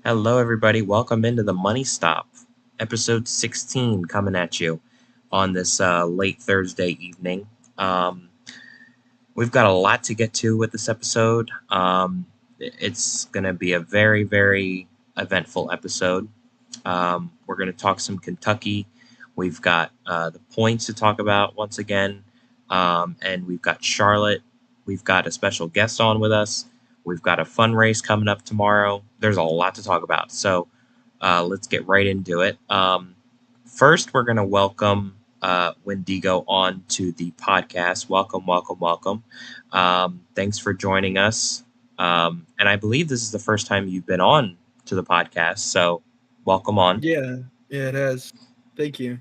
Hello, everybody. Welcome into the Money Stop, episode 16, coming at you on this late Thursday evening. Um, we've got a lot to get to with this episode. It's going to be a very, very eventful episode. We're going to talk some Kentucky. We've got the points to talk about once again. And we've got Charlotte. We've got a special guest on with us. We've got a fun race coming up tomorrow. There's a lot to talk about. So let's get right into it. First, we're going to welcome Wendigo on to the podcast. Welcome, welcome, welcome. Thanks for joining us. And I believe this is the first time you've been on to the podcast. So welcome on. Yeah, it has. Thank you.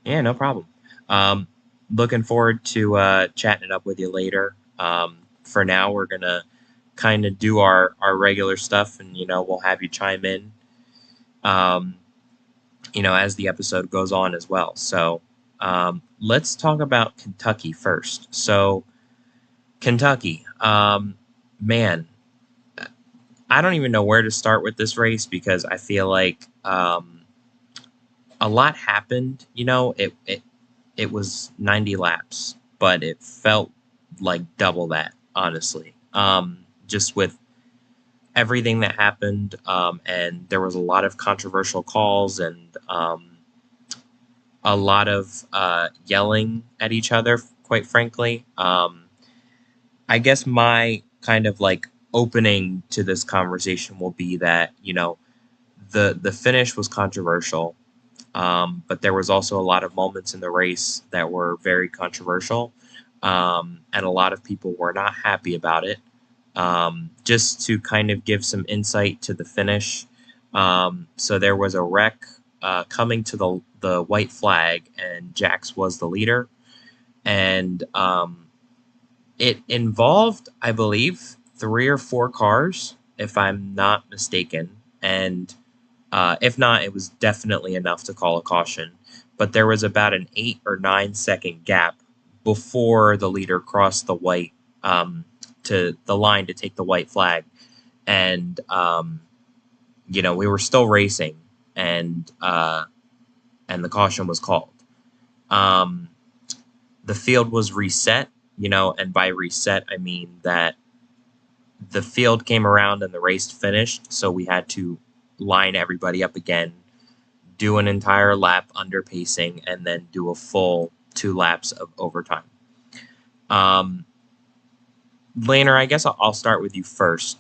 Yeah, no problem. Um, Looking forward to chatting it up with you later. For now, we're gonna kind of do our regular stuff, and we'll have you chime in, um, as the episode goes on as well. So let's talk about Kentucky first. So Kentucky, man, I don't even know where to start with this race because I feel like a lot happened. It was 90 laps, but it felt like double that, honestly. Just with everything that happened, and there was a lot of controversial calls and a lot of yelling at each other, quite frankly. I guess my kind of like opening to this conversation will be that, the finish was controversial. But there was also a lot of moments in the race that were very controversial, and a lot of people were not happy about it. Just to kind of give some insight to the finish, so there was a wreck coming to the white flag, and Jax was the leader, and it involved, I believe, three or four cars, if I'm not mistaken, and if not, it was definitely enough to call a caution. But there was about an 8 or 9 second gap before the leader crossed the white to the line to take the white flag, and we were still racing, and the caution was called. Um, the field was reset, and by reset I mean that the field came around and the race finished, so we had to line everybody up again, do an entire lap under pacing, and then do a full 2 laps of overtime. Um, Laner, I guess I'll start with you first.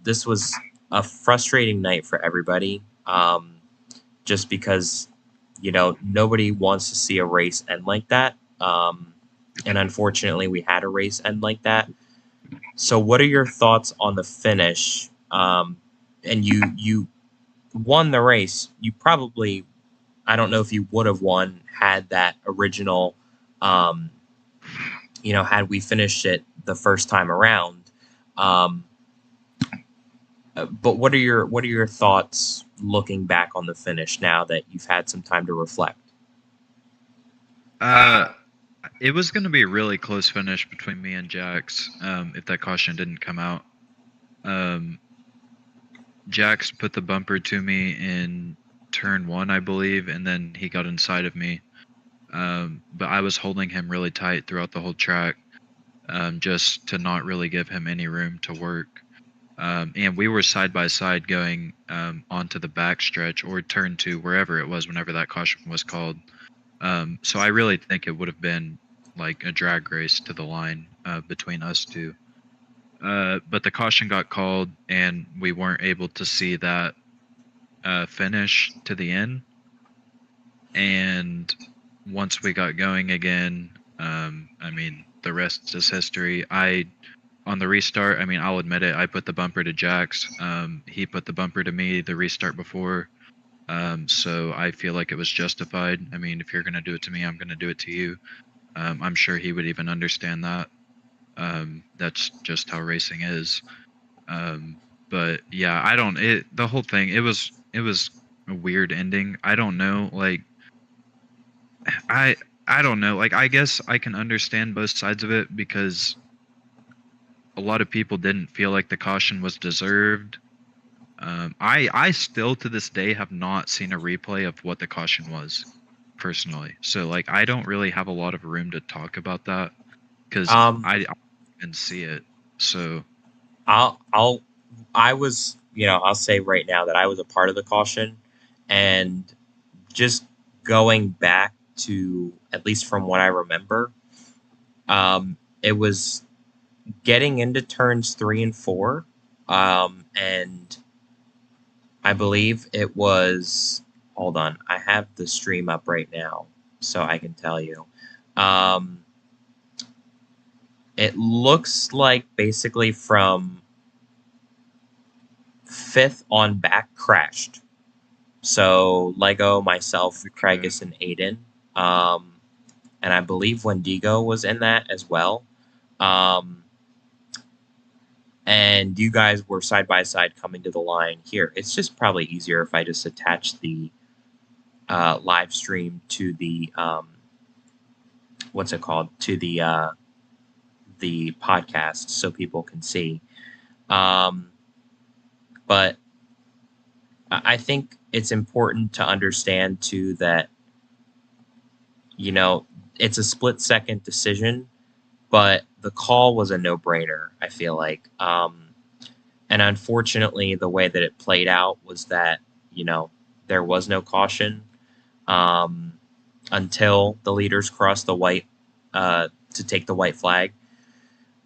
This was a frustrating night for everybody, just because, nobody wants to see a race end like that. And unfortunately, we had a race end like that. So, what are your thoughts on the finish? And you won the race. You probably, I don't know if you would have won had that original, um, had we finished it the first time around. Um, but what are your thoughts looking back on the finish now that you've had some time to reflect? Uh, it was going to be a really close finish between me and Jax if that caution didn't come out. Um, Jax put the bumper to me in turn 1, I believe, and then he got inside of me. But I was holding him really tight throughout the whole track, just to not really give him any room to work. And we were side by side going onto the back stretch or turn 2, wherever it was, whenever that caution was called. So I really think it would have been like a drag race to the line between us two. But the caution got called, and we weren't able to see that finish to the end. And once we got going again, the rest is history. On the restart, I'll admit it, I put the bumper to Jax. He put the bumper to me the restart before. So I feel like it was justified. If you're going to do it to me, I'm going to do it to you. I'm sure he would even understand that. That's just how racing is. But yeah, the whole thing, it was a weird ending. I don't know, I don't know. I guess I can understand both sides of it because a lot of people didn't feel like the caution was deserved. I still to this day have not seen a replay of what the caution was, personally. So like I don't really have a lot of room to talk about that because Um, I didn't see it. So I was, I'll say right now that I was a part of the caution, and just going back to, at least from what I remember, it was getting into turns 3 and 4, and I believe it was. Hold on, I have the stream up right now, so I can tell you. Um, it looks like basically from fifth on back crashed. So Lego, myself, okay. Craigus, and Aiden, um, and I believe Wendigo was in that as well. Um, and you guys were side by side coming to the line here. It's just probably easier if I just attach the live stream to the what's it called, to the podcast, so people can see. Um, but I think it's important to understand too that, you know, it's a split second decision, but the call was a no brainer, I feel like. And unfortunately, the way that it played out was that, there was no caution, um, until the leaders crossed the white, to take the white flag.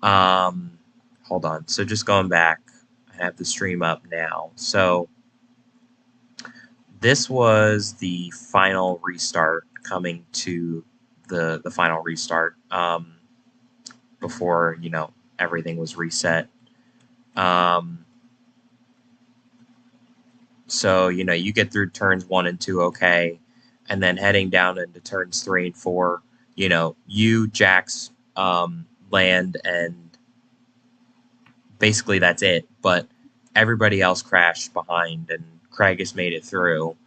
Um, Hold on. So just going back, I have the stream up now. So this was the final restart, coming to the final restart, before, everything was reset. Um, so, you get through turns 1 and 2 okay, and then heading down into turns 3 and 4, you, Jax, land, and basically that's it. But everybody else crashed behind, and Craigus made it through.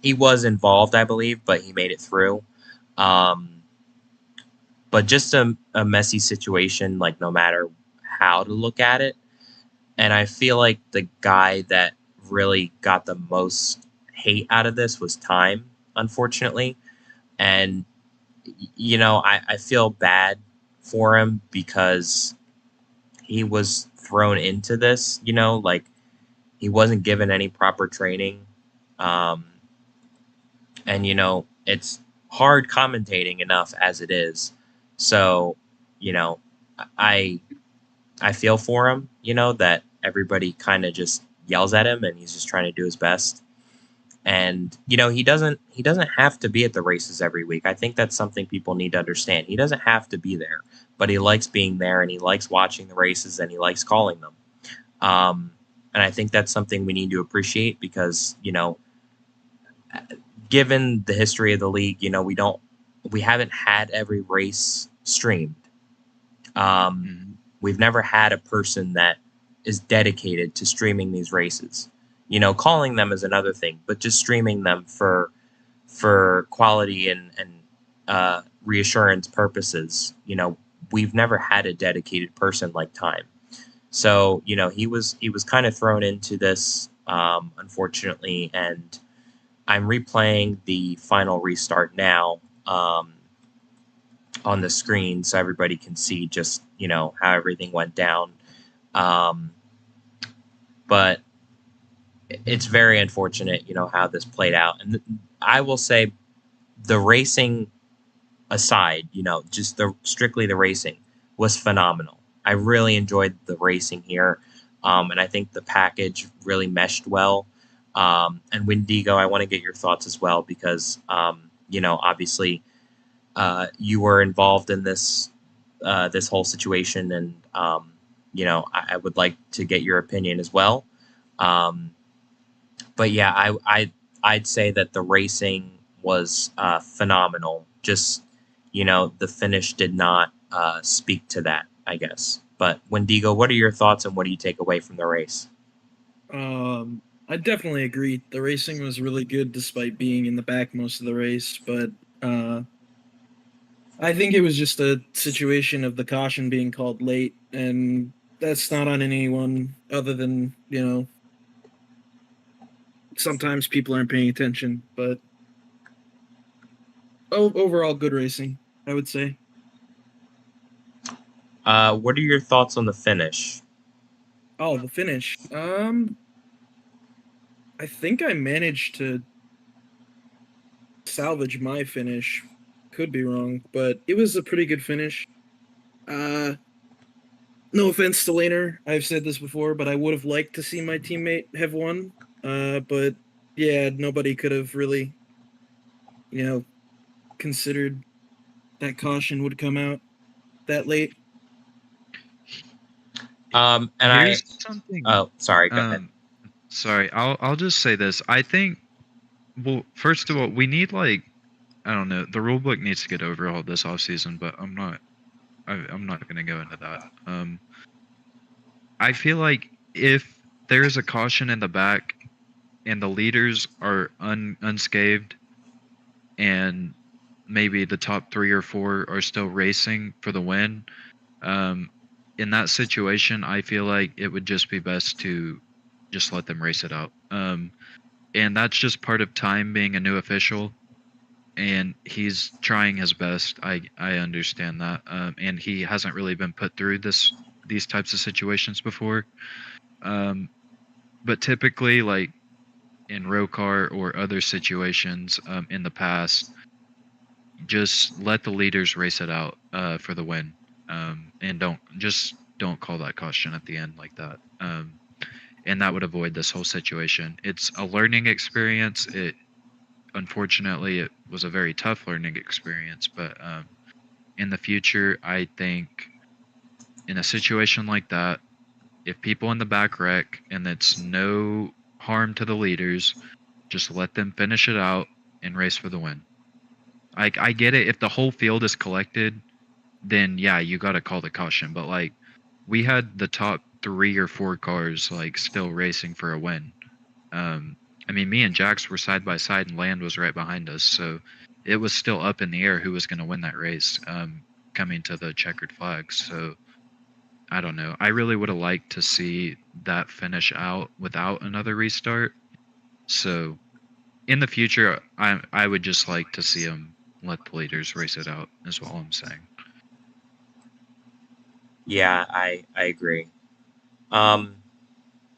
He was involved, I believe, but he made it through. Um, but just a messy situation, like, no matter how to look at it. And I feel like the guy that really got the most hate out of this was Time, unfortunately. And, I feel bad for him because he was thrown into this, like, he wasn't given any proper training. Um, and, it's hard commentating enough as it is. So, you know, I I feel for him, that everybody kind of just yells at him and he's just trying to do his best. And, he doesn't have to be at the races every week. I think that's something people need to understand. He doesn't have to be there, but he likes being there, and he likes watching the races, and he likes calling them. Um, and I think that's something we need to appreciate because, given the history of the league, we haven't had every race streamed. Um, Mhm. we've never had a person that is dedicated to streaming these races. Calling them is another thing, but just streaming them for quality and reassurance purposes. We've never had a dedicated person like Time. So he was kind of thrown into this, unfortunately, and I'm replaying the final restart now. On the screen so everybody can see just how everything went down. Um, but it's very unfortunate, how this played out. And I will say, the racing aside, just strictly the racing was phenomenal. I really enjoyed the racing here, and I think the package really meshed well. And Wendigo, I want to get your thoughts as well because, obviously, you were involved in this whole situation, and I would like to get your opinion as well. Um, but yeah, I'd say that the racing was phenomenal. Just the finish did not speak to that, I guess. But Wendigo, what are your thoughts and what do you take away from the race? I definitely agree. The racing was really good despite being in the back most of the race, but uh, I think it was just a situation of the caution being called late, and that's not on anyone other than, sometimes people aren't paying attention, but overall good racing, I would say. What are your thoughts on the finish? Oh, the finish. I think I managed to salvage my finish. Could be wrong, but it was a pretty good finish. No offense to Laner, I've said this before, but I would have liked to see my teammate have won. But yeah, nobody could have really, considered that caution would come out that late. And Here's something. Oh, sorry. Go ahead. Sorry, I'll just say this. I think, well, first of all, we need I don't know, the rule book needs to get overhauled this offseason, but I'm not going to go into that. I feel like if there's a caution in the back and the leaders are unscathed and maybe the top 3 or 4 are still racing for the win, in that situation, I feel like it would just be best to just let them race it out. And that's just part of time being a new official. And he's trying his best. I understand that. And he hasn't really been put through these types of situations before. But typically, like in row car or other situations in the past, just let the leaders race it out for the win. And don't call that caution at the end like that. And that would avoid this whole situation. It's a learning experience. Unfortunately, it was a very tough learning experience, but in the future, I think in a situation like that, if people in the back wreck and it's no harm to the leaders, just let them finish it out and race for the win. I get it. If the whole field is collected, then yeah, you got to call the caution. But we had the top 3 or 4 cars still racing for a win. I mean, me and Jax were side by side, and Land was right behind us, so it was still up in the air who was going to win that race coming to the checkered flags. So I don't know. I really would have liked to see that finish out without another restart. So in the future, I would just like to see them let the leaders race it out, is all I'm saying. Yeah, I agree. And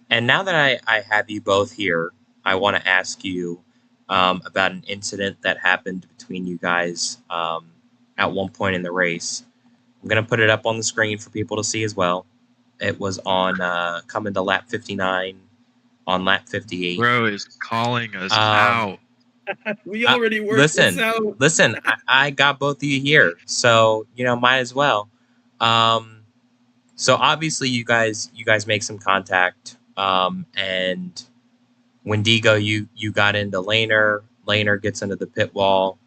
now that I have you both here, I want to ask you about an incident that happened between you guys at one point in the race. I'm going to put it up on the screen for people to see as well. It was on coming to lap 59 on lap 58. Bro is calling us out. We already worked this out. Listen, I got both of you here, so might as well. So obviously you guys make some contact, and Wendigo, you got into Laner. Laner gets into the pit wall.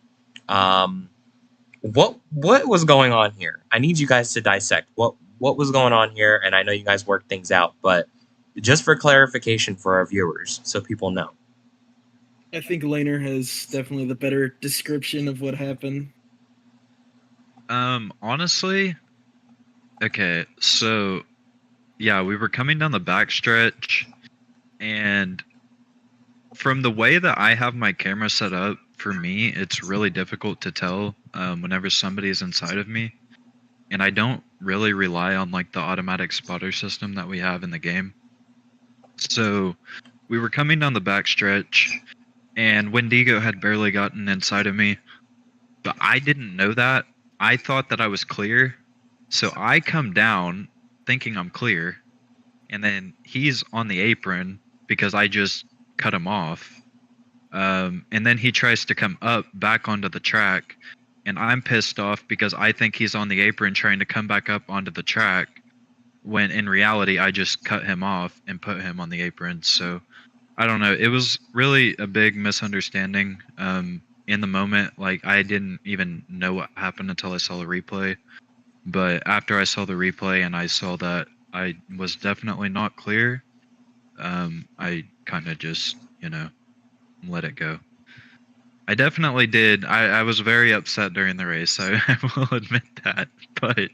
What was going on here? I need you guys to dissect what was going on here, and I know you guys worked things out, but just for clarification for our viewers, so people know. I think Laner has definitely the better description of what happened. Honestly, okay, so yeah, we were coming down the backstretch, and from the way that I have my camera set up, for me, it's really difficult to tell whenever somebody is inside of me. And I don't really rely on the automatic spotter system that we have in the game. So we were coming down the backstretch, and Wendigo had barely gotten inside of me. But I didn't know that. I thought that I was clear. So I come down thinking I'm clear. And then he's on the apron because I just cut him off. And then he tries to come up back onto the track, and I'm pissed off because I think he's on the apron trying to come back up onto the track, when in reality I just cut him off and put him on the apron. So I don't know. It was really a big misunderstanding in the moment. I didn't even know what happened until I saw the replay. But after I saw the replay and I saw that I was definitely not clear, I kind of just, let it go. I definitely did. I was very upset during the race. I will admit that. But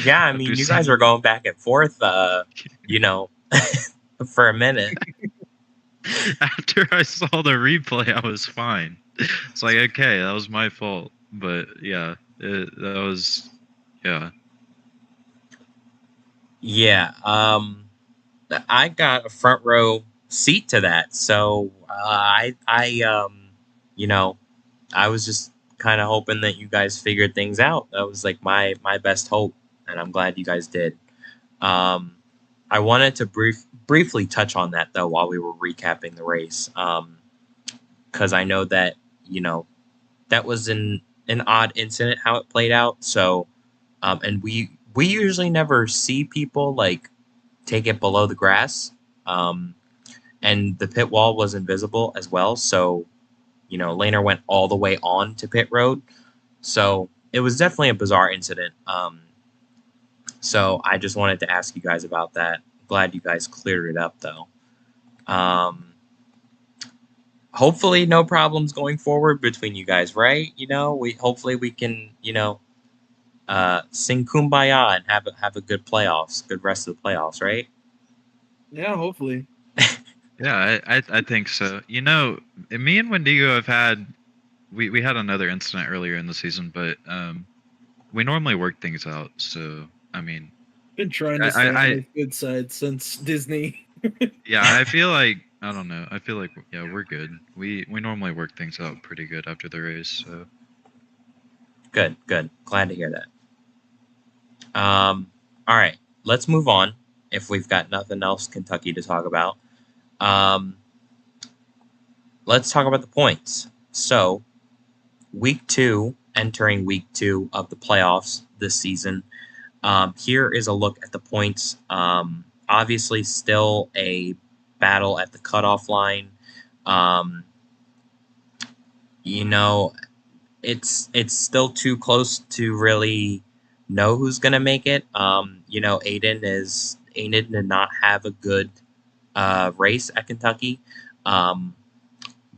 yeah, I mean, you guys were going back and forth, for a minute. After I saw the replay, I was fine. It's like, okay, that was my fault. But yeah, that was, yeah. Yeah. I got a front row seat to that, so you know, I was just kind of hoping that you guys figured things out. That was like my best hope, and I'm glad you guys did. Um, I wanted to briefly touch on that though while we were recapping the race, because I know that you know that was an odd incident how it played out. So, and we usually never see people like take it below the grass. Um, and the pit wall was invisible as well. So, Laner went all the way on to pit road. So it was definitely a bizarre incident. So I just wanted to ask you guys about that. Glad you guys cleared it up though. Um, Hopefully no problems going forward between you guys, right? We hopefully we can, sing kumbaya and have a good playoffs, good rest of the playoffs, right? Yeah, hopefully. Yeah, I think so. Me and Wendigo have had we had another incident earlier in the season, but we normally work things out. So I mean, Been trying to stay on I his good side since Disney. yeah, I feel like I don't know. I feel like yeah, we're good. We normally work things out pretty good after the race. So Good, good. Glad to hear that. All right, let's move on. If we've got nothing else Kentucky to talk about, um, let's talk about the points. So, week 2, entering week 2 of the playoffs this season. Here is a look at the points. Obviously, still a battle at the cutoff line. Um, you know, it's still too close to really know who's gonna make it. Aiden did not have a good race at Kentucky, um,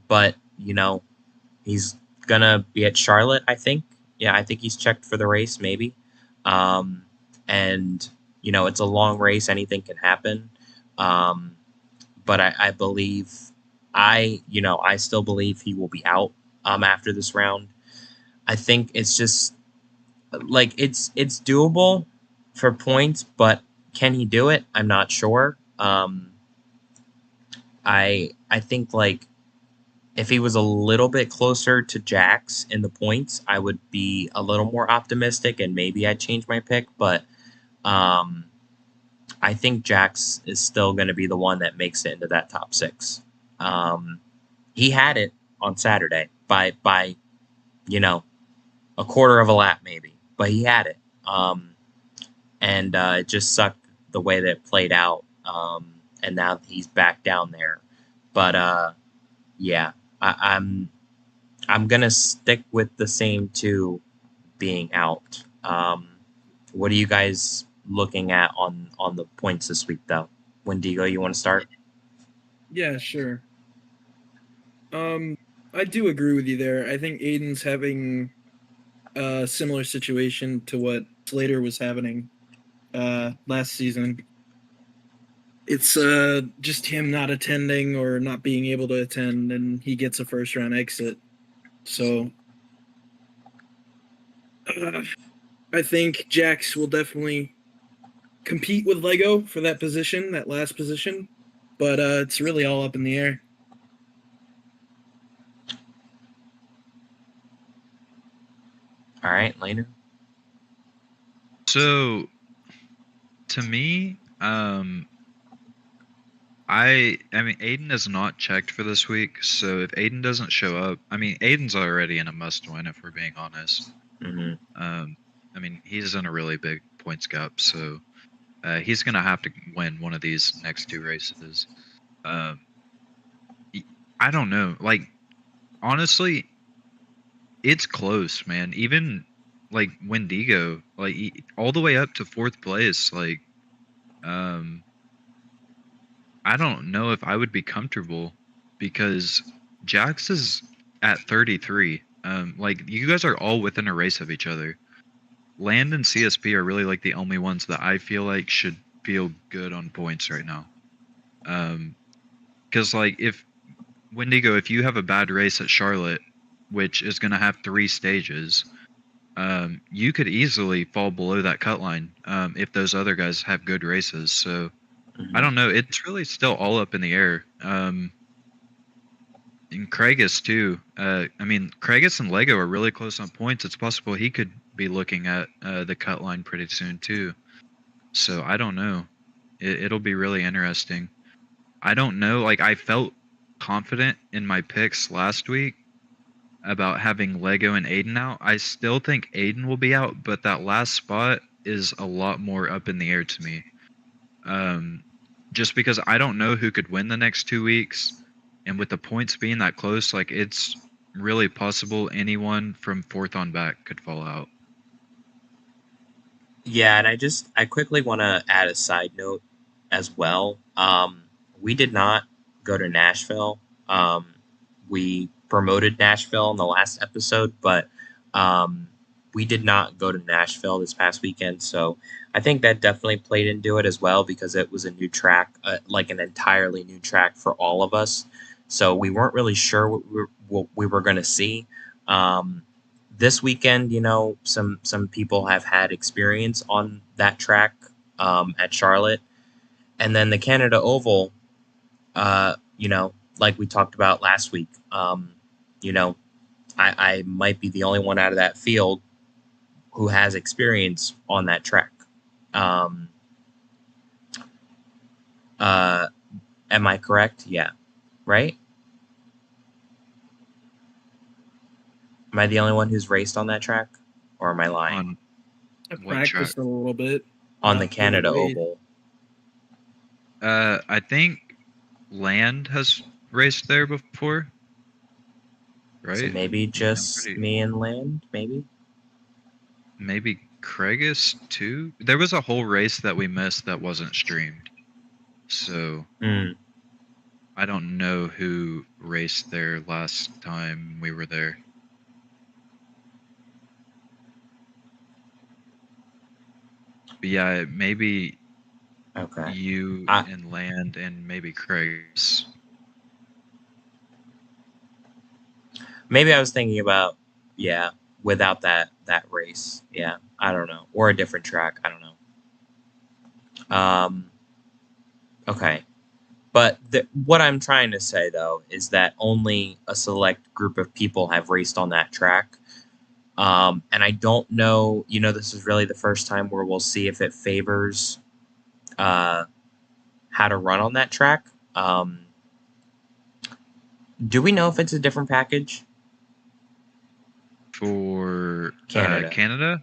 but he's gonna be at Charlotte. I think. Yeah, I think he's checked for the race, maybe. Um, and it's a long race; anything can happen. Um, but I believe I still believe he will be out after this round. I think it's just like it's doable for points, but can he do it? I'm not sure. I think like if he was a little bit closer to Jax in the points, I would be a little more optimistic and maybe I'd change my pick. But um, I think Jax is still going to be the one that makes it into that top 6. Um, he had it on Saturday by a quarter of a lap maybe, but he had it. And it just sucked the way that it played out. And now he's back down there. But yeah, I'm gonna stick with the same 2 being out. What are you guys looking at on the points this week though? Wendigo, you want to start? Yeah, sure. I do agree with you there. I think Aiden's having a similar situation to what Slater was having last season. It's just him not attending or not being able to attend, and he gets a first round exit. So I think Jax will definitely compete with Lego for that position, that last position, but it's really all up in the air. All right, Laner. so to me, I mean Aiden is not checked for this week, so if Aiden doesn't show up, I mean Aiden's already in a must win if we're being honest. Mm-hmm. I mean he's in a really big points gap, so he's gonna have to win one of these next 2 races. Um, I don't know, like honestly, it's close, man. Even like Wendigo, like all the way up to 4th place, like um. I don't know if I would be comfortable because Jax is at 33. Like you guys are all within a race of each other. Land and CSP are really like the only ones that I feel like should feel good on points right now. Um, Because like if Wendigo, if you have a bad race at Charlotte, which is going to have 3 stages, you could easily fall below that cut line if those other guys have good races. So I don't know. It's really still all up in the air. And Craigus too. I mean, Craigus and Lego are really close on points. It's possible he could be looking at the cut line pretty soon too. So I don't know. It'll be really interesting. I don't know. Like I felt confident in my picks last week about having Lego and Aiden out. I still think Aiden will be out, but that last spot is a lot more up in the air to me. Just because I don't know who could win the next 2 weeks, and with the points being that close, like it's really possible anyone from 4th on back could fall out. Yeah, and I quickly want to add a side note as well. We did not go to Nashville. We promoted Nashville in the last episode, but we did not go to Nashville this past weekend. So I think that definitely played into it as well because it was a new track, like an entirely new track for all of us. So we weren't really sure what we were going to see. This weekend, some people have had experience on that track at Charlotte, and then the Canada Oval. Like we talked about last week. I might be the only one out of that field who has experience on that track. Am I correct? Yeah. Right? Am I the only one who's raced on that track? Or am I lying? I what practiced track? a little bit. On the Not Canada really. Oval. I think Land has raced there before, right? So maybe just pretty- me and Land, maybe? Maybe Craigus too. There was a whole race that we missed that wasn't streamed, so I don't know who raced there last time we were there. But yeah, maybe Okay. you and Land and maybe Craigus. Maybe I was thinking about, without that race. Yeah, I don't know. Or a different track. I don't know. Okay. But what I'm trying to say, though, is that only a select group of people have raced on that track. And I don't know, this is really the first time where we'll see if it favors how to run on that track. Do we know if it's a different package? For Canada. Canada,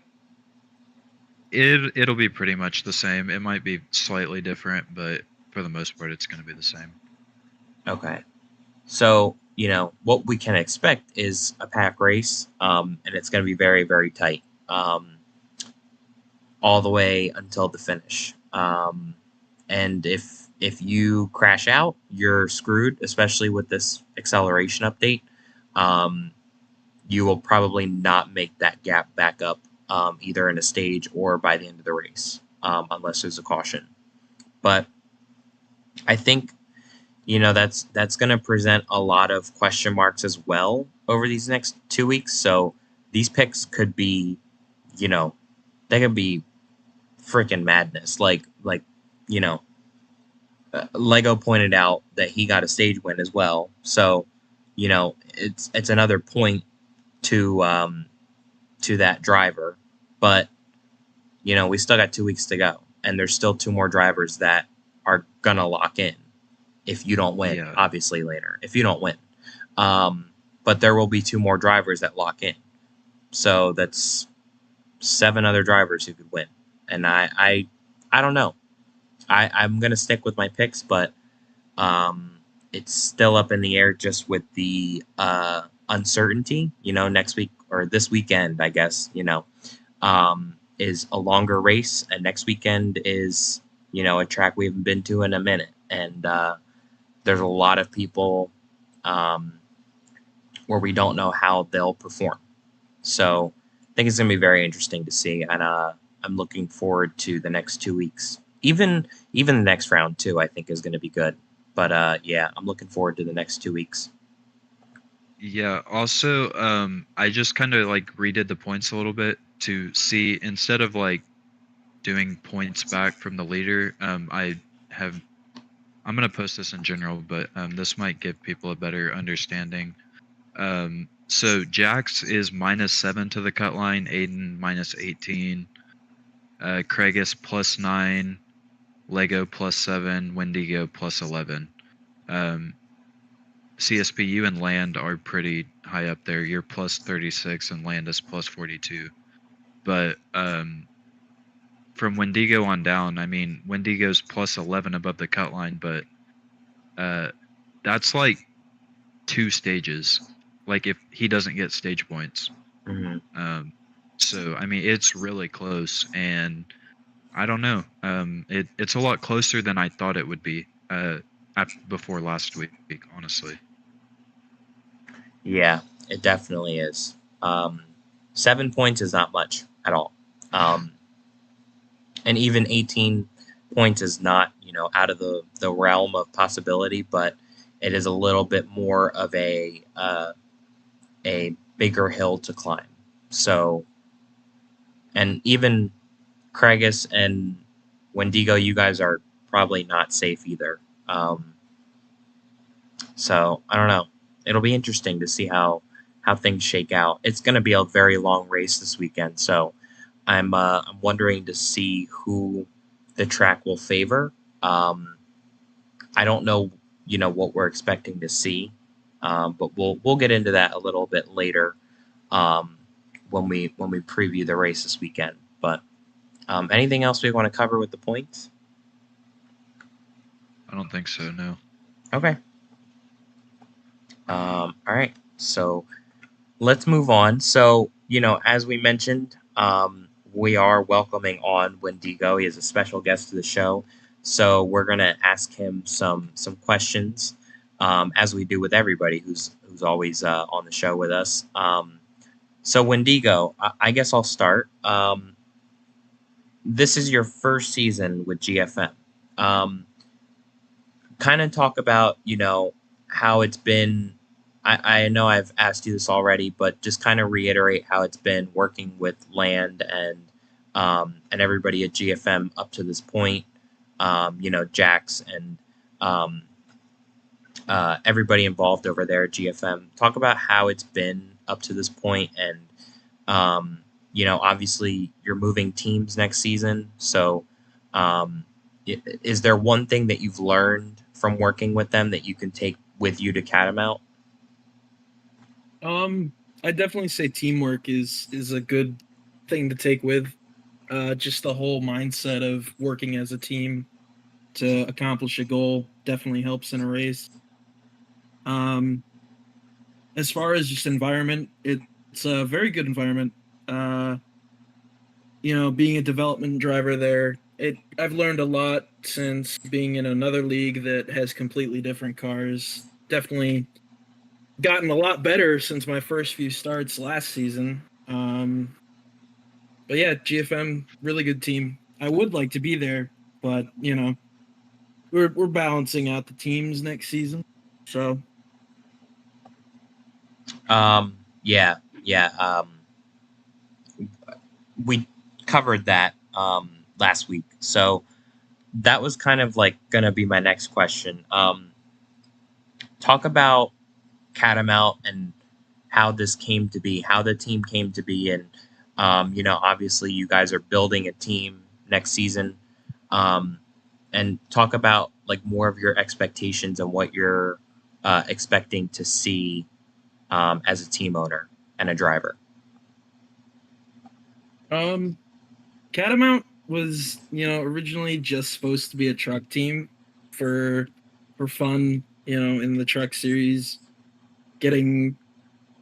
it'll be pretty much the same. It might be slightly different, but for the most part, it's going to be the same. Okay. So, what we can expect is a pack race, and it's going to be very, very tight all the way until the finish. And if you crash out, you're screwed, especially with this acceleration update. You will probably not make that gap back up either in a stage or by the end of the race, unless there's a caution. But I think, that's going to present a lot of question marks as well over these next 2 weeks. So these picks could be, they could be freaking madness. Like Lego pointed out that he got a stage win as well. So, it's another point to that driver, but we still got 2 weeks to go, and there's still 2 more drivers that are gonna lock in if you don't win. Yeah. Obviously later if you don't win, but there will be 2 more drivers that lock in, so that's 7 other drivers who could win. And I don't know. I'm gonna stick with my picks, but it's still up in the air just with the uncertainty. Next week or this weekend, I guess, is a longer race, and next weekend is, a track we haven't been to in a minute, and there's a lot of people where we don't know how they'll perform. So I think it's gonna be very interesting to see, and I'm looking forward to the next 2 weeks. Even the next round too, I think is going to be good. But yeah, I'm looking forward to the next 2 weeks. Yeah. Also, I just kind of like redid the points a little bit to see instead of like doing points back from the leader. I'm gonna post this in general, but this might give people a better understanding. So Jax is -7 to the cut line, Aiden -18, Craig is +9, Lego +7, Wendigo +11. Um, CSPU and Land are pretty high up there. You're +36 and Land is +42. But from Wendigo on down, I mean, Wendigo's +11 above the cut line, but that's like 2 stages. Like if he doesn't get stage points. Hmm. So I mean, it's really close, and I don't know. It's a lot closer than I thought it would be. Before last week, honestly. Yeah, it definitely is. 7 points is not much at all. And even 18 points is not, out of the realm of possibility, but it is a little bit more of a bigger hill to climb. So, and even Craigus and Wendigo, you guys are probably not safe either. So I don't know. It'll be interesting to see how things shake out. It's going to be a very long race this weekend, so I'm wondering to see who the track will favor. I don't know, what we're expecting to see, but we'll get into that a little bit later um, when we preview the race this weekend. But anything else we want to cover with the points? I don't think so. No. Okay. All right. So let's move on. So, as we mentioned, we are welcoming on Wendigo. He is a special guest to the show. So we're gonna ask him some questions, as we do with everybody who's always on the show with us. So Wendigo, I guess I'll start. This is your first season with GFM. Um, kind of talk about how it's been. I know I've asked you this already, but just kind of reiterate how it's been working with Land and everybody at GFM up to this point. Jax and um, everybody involved over there at GFM. Talk about how it's been up to this point, and obviously you're moving teams next season. So, is there one thing that you've learned from working with them that you can take with you to Catamount? I definitely say teamwork is a good thing to take with. Just the whole mindset of working as a team to accomplish a goal definitely helps in a race. Um, as far as just environment, it's a very good environment. Uh, being a development driver there, I've learned a lot since being in another league that has completely different cars. Definitely gotten a lot better since my first few starts last season. But yeah, GFM, really good team. I would like to be there, but we're balancing out the teams next season. So Yeah, yeah. We covered that last week, so that was kind of like gonna be my next question. Talk about Catamount and how this came to be, how the team came to be, and obviously you guys are building a team next season, um, and talk about like more of your expectations and what you're expecting to see as a team owner and a driver. um Catamount was, originally just supposed to be a truck team for fun, in the truck series, getting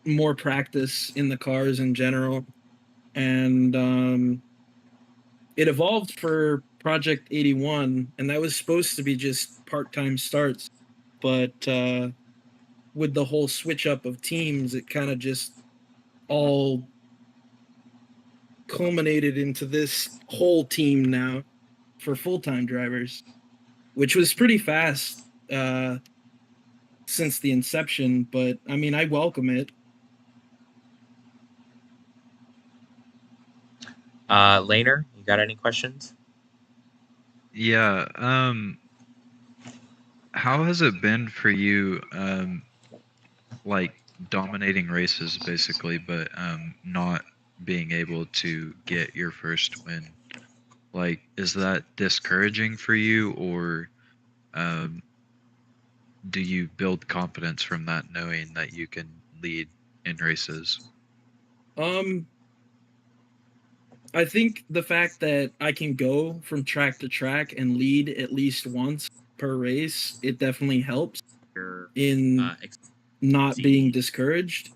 more practice in the cars in general. And it evolved for Project 81, and that was supposed to be just part-time starts. But with the whole switch up of teams, it kind of just all culminated into this whole team now for full-time drivers, which was pretty fast. uh, since the inception, but I mean, I welcome it. Laner, you got any questions? Yeah. How has it been for you, like dominating races basically, but not being able to get your first win? Like, is that discouraging for you, or um, do you build confidence from that, knowing that you can lead in races? Um, I think the fact that I can go from track to track and lead at least once per race, it definitely helps Your in not being see. discouraged.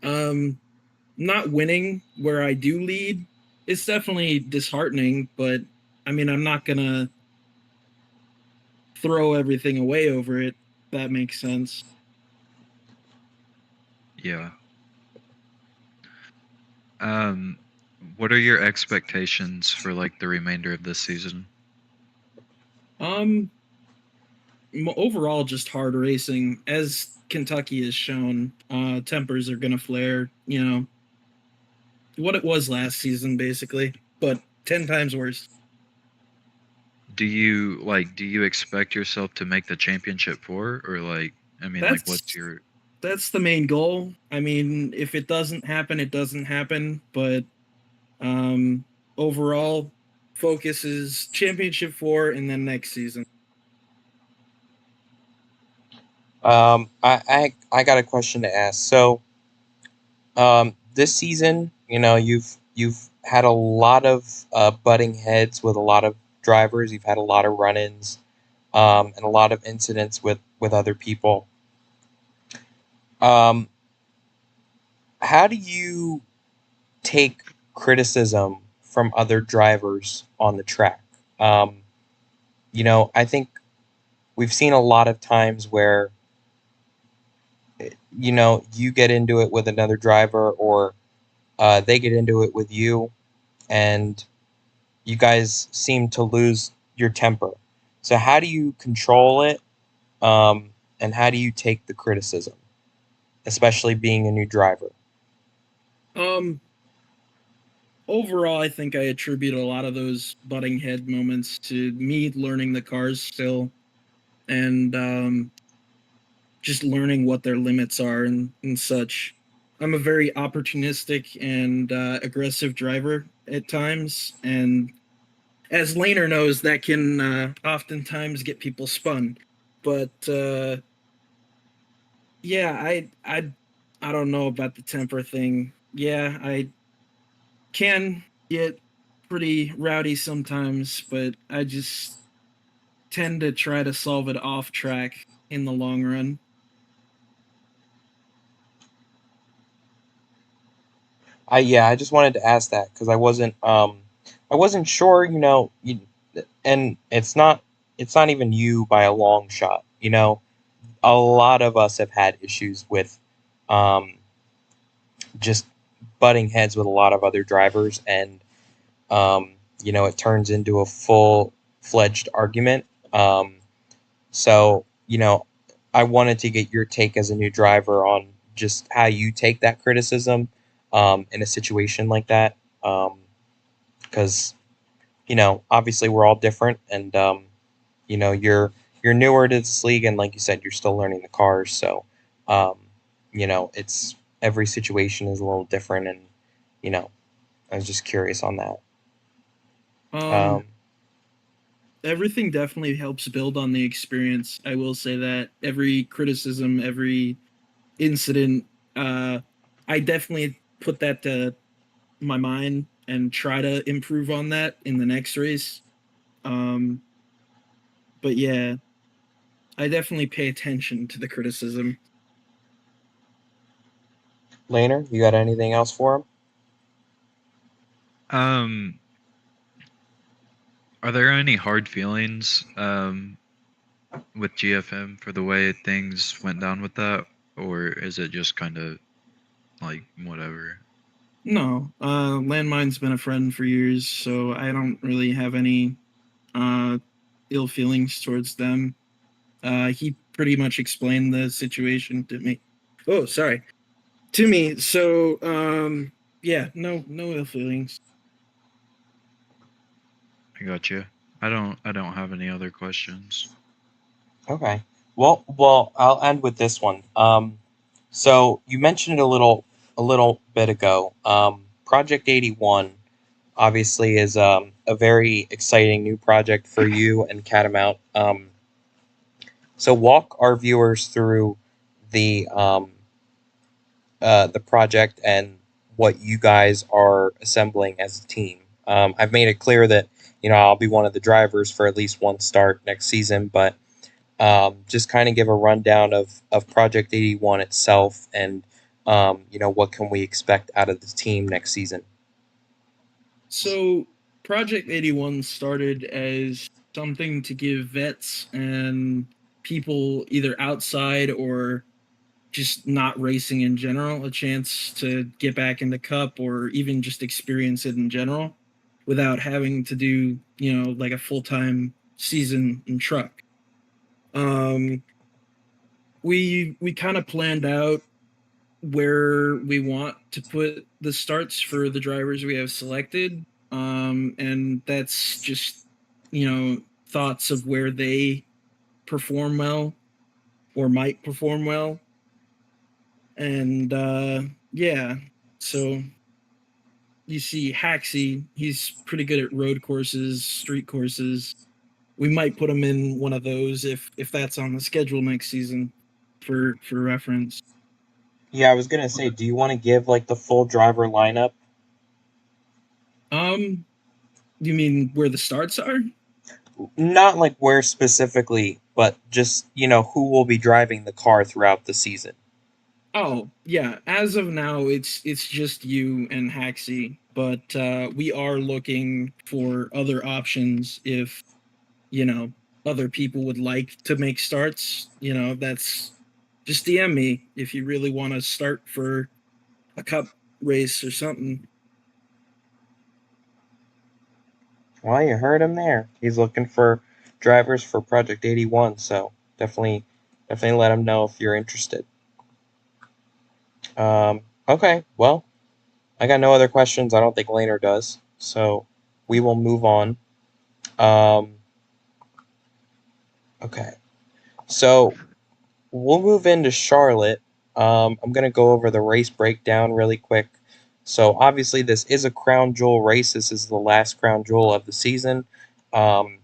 Um, Not winning where I do lead, it's definitely disheartening, but I mean, I'm not gonna throw everything away over it. That makes sense. Yeah. Um, what are your expectations for like the remainder of this season? Um, Overall, just hard racing. As Kentucky has shown, tempers are gonna flare. You know what it was last season, basically, but 10 times worse. Do you expect yourself to make the championship four, or like, I mean, like, That's what's your that's the main goal. I mean, if it doesn't happen, it doesn't happen. But um, overall, focus is championship four, and then next season. I got a question to ask. So, this season, you've had a lot of butting heads with a lot of drivers. You've had a lot of run-ins, and a lot of incidents with other people. Um, how do you take criticism from other drivers on the track? Um, I think we've seen a lot of times where you get into it with another driver, or they get into it with you, and you guys seem to lose your temper. So how do you control it, and how do you take the criticism, especially being a new driver? Um, Overall, I think I attribute a lot of those butting head moments to me learning the cars still, and just learning what their limits are and such. I'm a very opportunistic and aggressive driver at times, and as Laner knows, that can oftentimes get people spun. But yeah, I don't know about the temper thing. Yeah, I can get pretty rowdy sometimes, but I just tend to try to solve it off track in the long run. I just wanted to ask that because I wasn't sure, and it's not even you by a long shot. A lot of us have had issues with um, just butting heads with a lot of other drivers, and it turns into a full-fledged argument. So, I wanted to get your take as a new driver on just how you take that criticism in a situation like that. Because, obviously we're all different, and you're newer to this league, and like you said, you're still learning the cars. So, um, it's every situation is a little different, and you know, I was just curious on that. Um, Um, Everything definitely helps build on the experience. I will say that every criticism, every incident, uh, I definitely put that to my mind and try to improve on that in the next race. Um, but yeah, I definitely pay attention to the criticism. Laner, you got anything else for him? um, are there any hard feelings with GFM for the way things went down with that, or is it just kind of like whatever? No, Landmine's been a friend for years, so I don't really have any uh, ill feelings towards them. He pretty much explained the situation to me. Oh, sorry, to me. So, yeah, no ill feelings. I got you. I don't have any other questions. Okay. Well, I'll end with this one. So you mentioned it a little bit ago. Project 81 obviously is a very exciting new project for you and Catamount. So walk our viewers through the the project and what you guys are assembling as a team. I've made it clear that I'll be one of the drivers for at least one start next season, but just kind of give a rundown of Project 81 itself and what can we expect out of the team next season. So, Project 81 started as something to give vets and people either outside or just not racing in general a chance to get back in the cup or even just experience it in general without having to do, like a full-time season in truck. Um, we kind of planned out where we want to put the starts for the drivers we have selected. And that's just, thoughts of where they perform well or might perform well. And yeah, so you see Haxie, he's pretty good at road courses, street courses. We might put him in one of those if that's on the schedule next season for reference. Yeah, I was gonna say, do you want to give like the full driver lineup? Um, you mean where the starts are? Not like where specifically, but just who will be driving the car throughout the season. Oh, yeah. As of now, it's just you and Haxie, but we are looking for other options if, you know, other people would like to make starts. That's just DM me if you really want to start for a cup race or something. Well, you heard him there. He's looking for drivers for Project 81, so definitely let him know if you're interested. Okay, well, I got no other questions. I don't think Laner does, so we will move on. Um, okay, so we'll move into Charlotte. I'm going to go over the race breakdown really quick. So, obviously, this is a crown jewel race. This is the last crown jewel of the season. Um,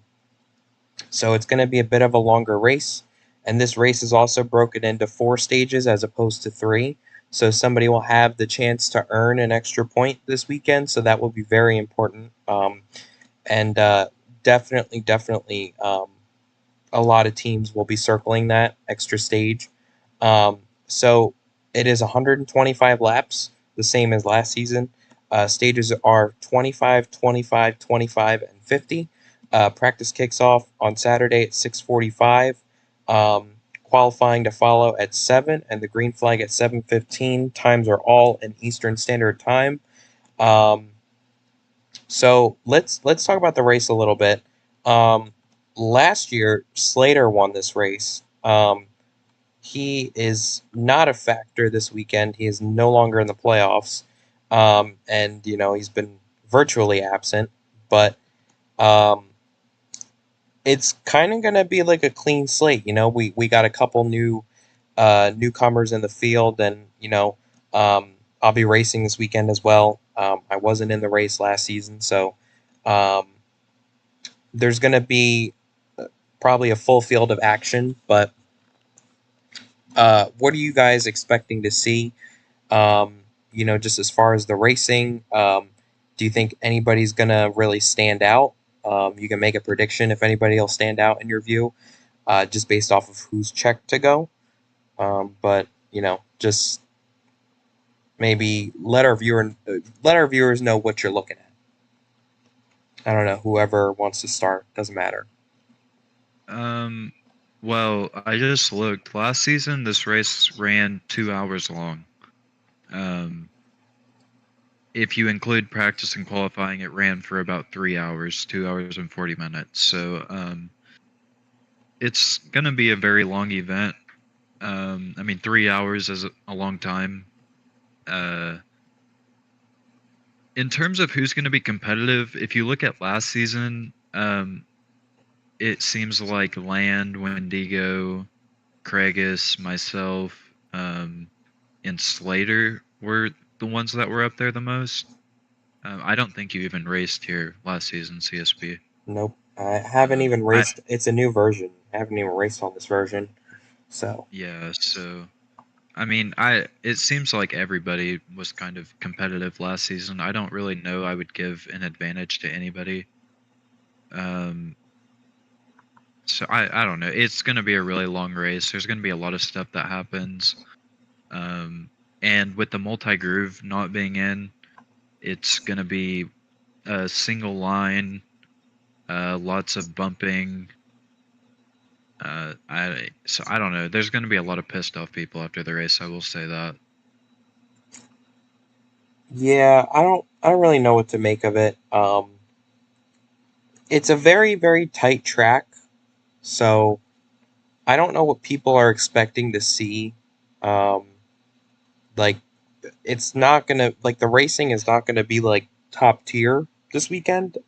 so, it's going to be a bit of a longer race. And this race is also broken into 4 stages as opposed to 3. So, somebody will have the chance to earn an extra point this weekend. So, that will be very important. And definitely, a lot of teams will be circling that extra stage. So it is 125 laps, the same as last season. Stages are 25, 25, 25, and 50. Practice kicks off on Saturday at 6:45. Qualifying to follow at 7, and the green flag at 7:15. Times are all in Eastern Standard Time. Um, so let's talk about the race a little bit. Um, Last year, Slater won this race. He is not a factor this weekend. He is no longer in the playoffs, and he's been virtually absent. But um, it's kind of gonna be like a clean slate. We got a couple new newcomers in the field, and I'll be racing this weekend as well. I wasn't in the race last season, so um, there's gonna be probably a full field of action. But what are you guys expecting to see? Just as far as the racing, do you think anybody's gonna really stand out? You can make a prediction if anybody will stand out in your view, just based off of who's checked to go. But just maybe let our viewers know what you're looking at. I don't know. Whoever wants to start, doesn't matter. Um, well, I just looked. Last season, this race ran 2 hours long. Um, if you include practice and qualifying, it ran for about 3 hours, 2 hours and 40 minutes. So, it's going to be a very long event. I mean, 3 hours is a long time. In terms of who's going to be competitive, if you look at last season, it seems like Land, Wendigo, Craigus, myself, and Slater were the ones that were up there the most. I don't think you even raced here last season, CSP. Nope. I haven't even I raced. It's a new version. I haven't even raced on this version. So, yeah, so I mean, it seems like everybody was kind of competitive last season. I don't really know I would give an advantage to anybody. Um, so I don't know. It's going to be a really long race. There's going to be a lot of stuff that happens. And with the multi-groove not being in, it's going to be a single line, lots of bumping. I don't know. There's going to be a lot of pissed off people after the race. I will say that. yeah, I don't really know what to make of it. It's a very, very tight track, so I don't know what people are expecting to see. Um, like, it's not gonna like the racing is not gonna be like top tier this weekend.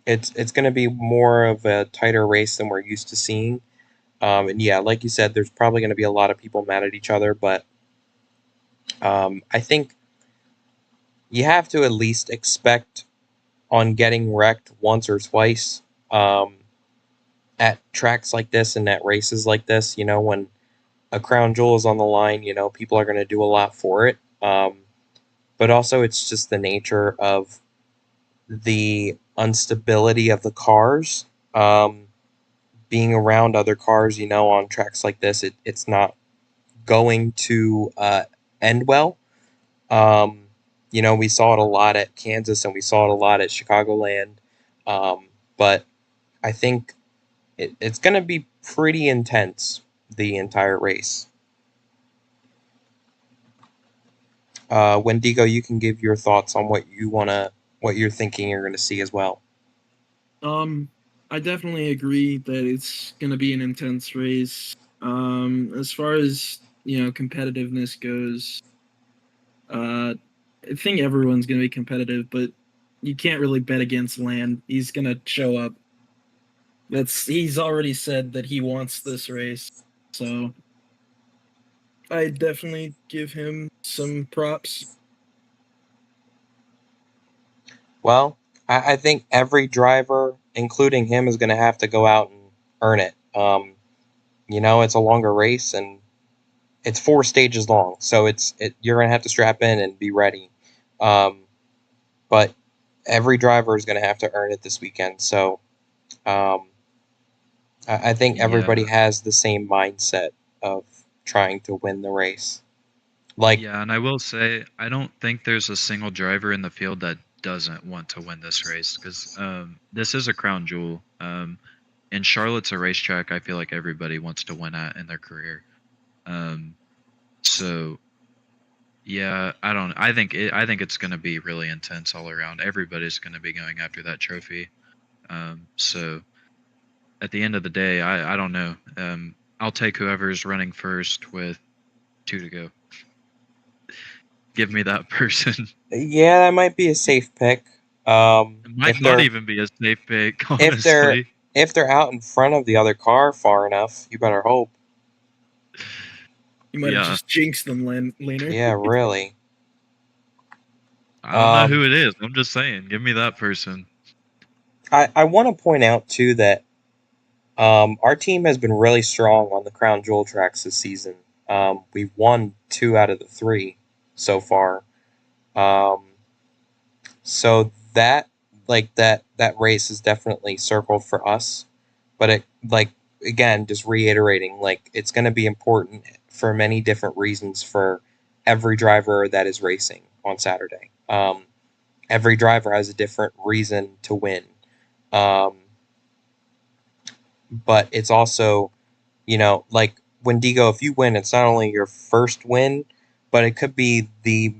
It's gonna be more of a tighter race than we're used to seeing. And yeah, like you said, there's probably gonna be a lot of people mad at each other, but I think you have to at least expect on getting wrecked once or twice um, at tracks like this and at races like this. You know, when a crown jewel is on the line, you know, people are going to do a lot for it. But also, it's just the nature of the instability of the cars. Being around other cars, you know, on tracks like this, it's not going to end well. Um, you know, we saw it a lot at Kansas and we saw it a lot at Chicagoland. But I think it's going to be pretty intense the entire race. Wendigo, you can give your thoughts on what you're thinking you're going to see as well. I definitely agree that it's gonna be an intense race. As far as competitiveness goes, I think everyone's gonna be competitive, but you can't really bet against Land. He's gonna show up. He's already said that he wants this race, so I definitely give him some props. Well, I think every driver, including him, is going to have to go out and earn it. You know, it's a longer race and it's 4 stages long, so you're going to have to strap in and be ready. Um, but every driver is going to have to earn it this weekend. So um, I think everybody Yeah, has the same mindset of trying to win the race. Like, yeah, and I will say I don't think there's a single driver in the field that doesn't want to win this race because this is a crown jewel. And Charlotte's a racetrack I feel like everybody wants to win at in their career. Um, so yeah, I think it's going to be really intense all around. Everybody's going to be going after that trophy. So at the end of the day, I don't know. I'll take whoever's running first with 2 to go. Give me that person. yeah, that might be a safe pick. It might If not they're even be a safe pick, if they're honestly. if they're out in front of the other car far enough, you better hope. You might have Yeah, just jinxed them, Laner. Yeah, really. I don't know Um, who it is. I'm just saying, give me that person. I want to point out too that our team has been really strong on the Crown Jewel tracks this season. We've won 2 out of the 3 so far. Um, so that race is definitely circled for us. But it like again, just reiterating, like it's going to be important for many different reasons for every driver that is racing on Saturday. Every driver has a different reason to win. Um, but it's also, you know, like Wendigo, if you win, it's not only your first win, but it could be the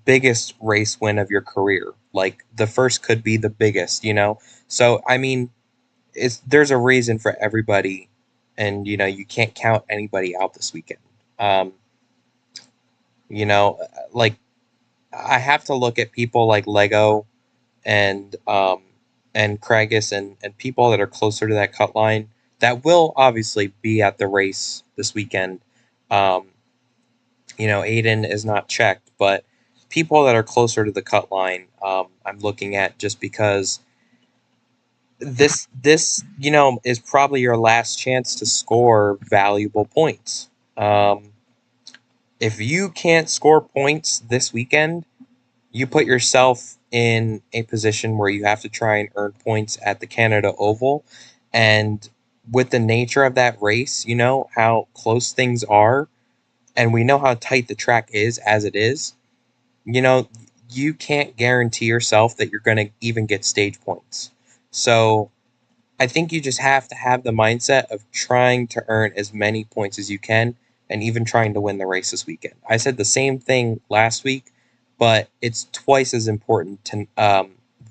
biggest race win of your career. Like the first could be the biggest, you know? So, I mean, there's a reason for everybody, and you can't count anybody out this weekend. Um, you know, like I have to look at people like Lego and Kragus and people that are closer to that cut line that will obviously be at the race this weekend. Um, Aiden is not checked, but people that are closer to the cut line, I'm looking at just because this is probably your last chance to score valuable points. If you can't score points this weekend, you put yourself in a position where you have to try and earn points at the Canada Oval. And with the nature of that race, how close things are, and we know how tight the track is as it is, you know, you can't guarantee yourself that you're going to even get stage points. So I think you just have to have the mindset of trying to earn as many points as you can and even trying to win the race this weekend. I said the same thing last week, but it's twice as important to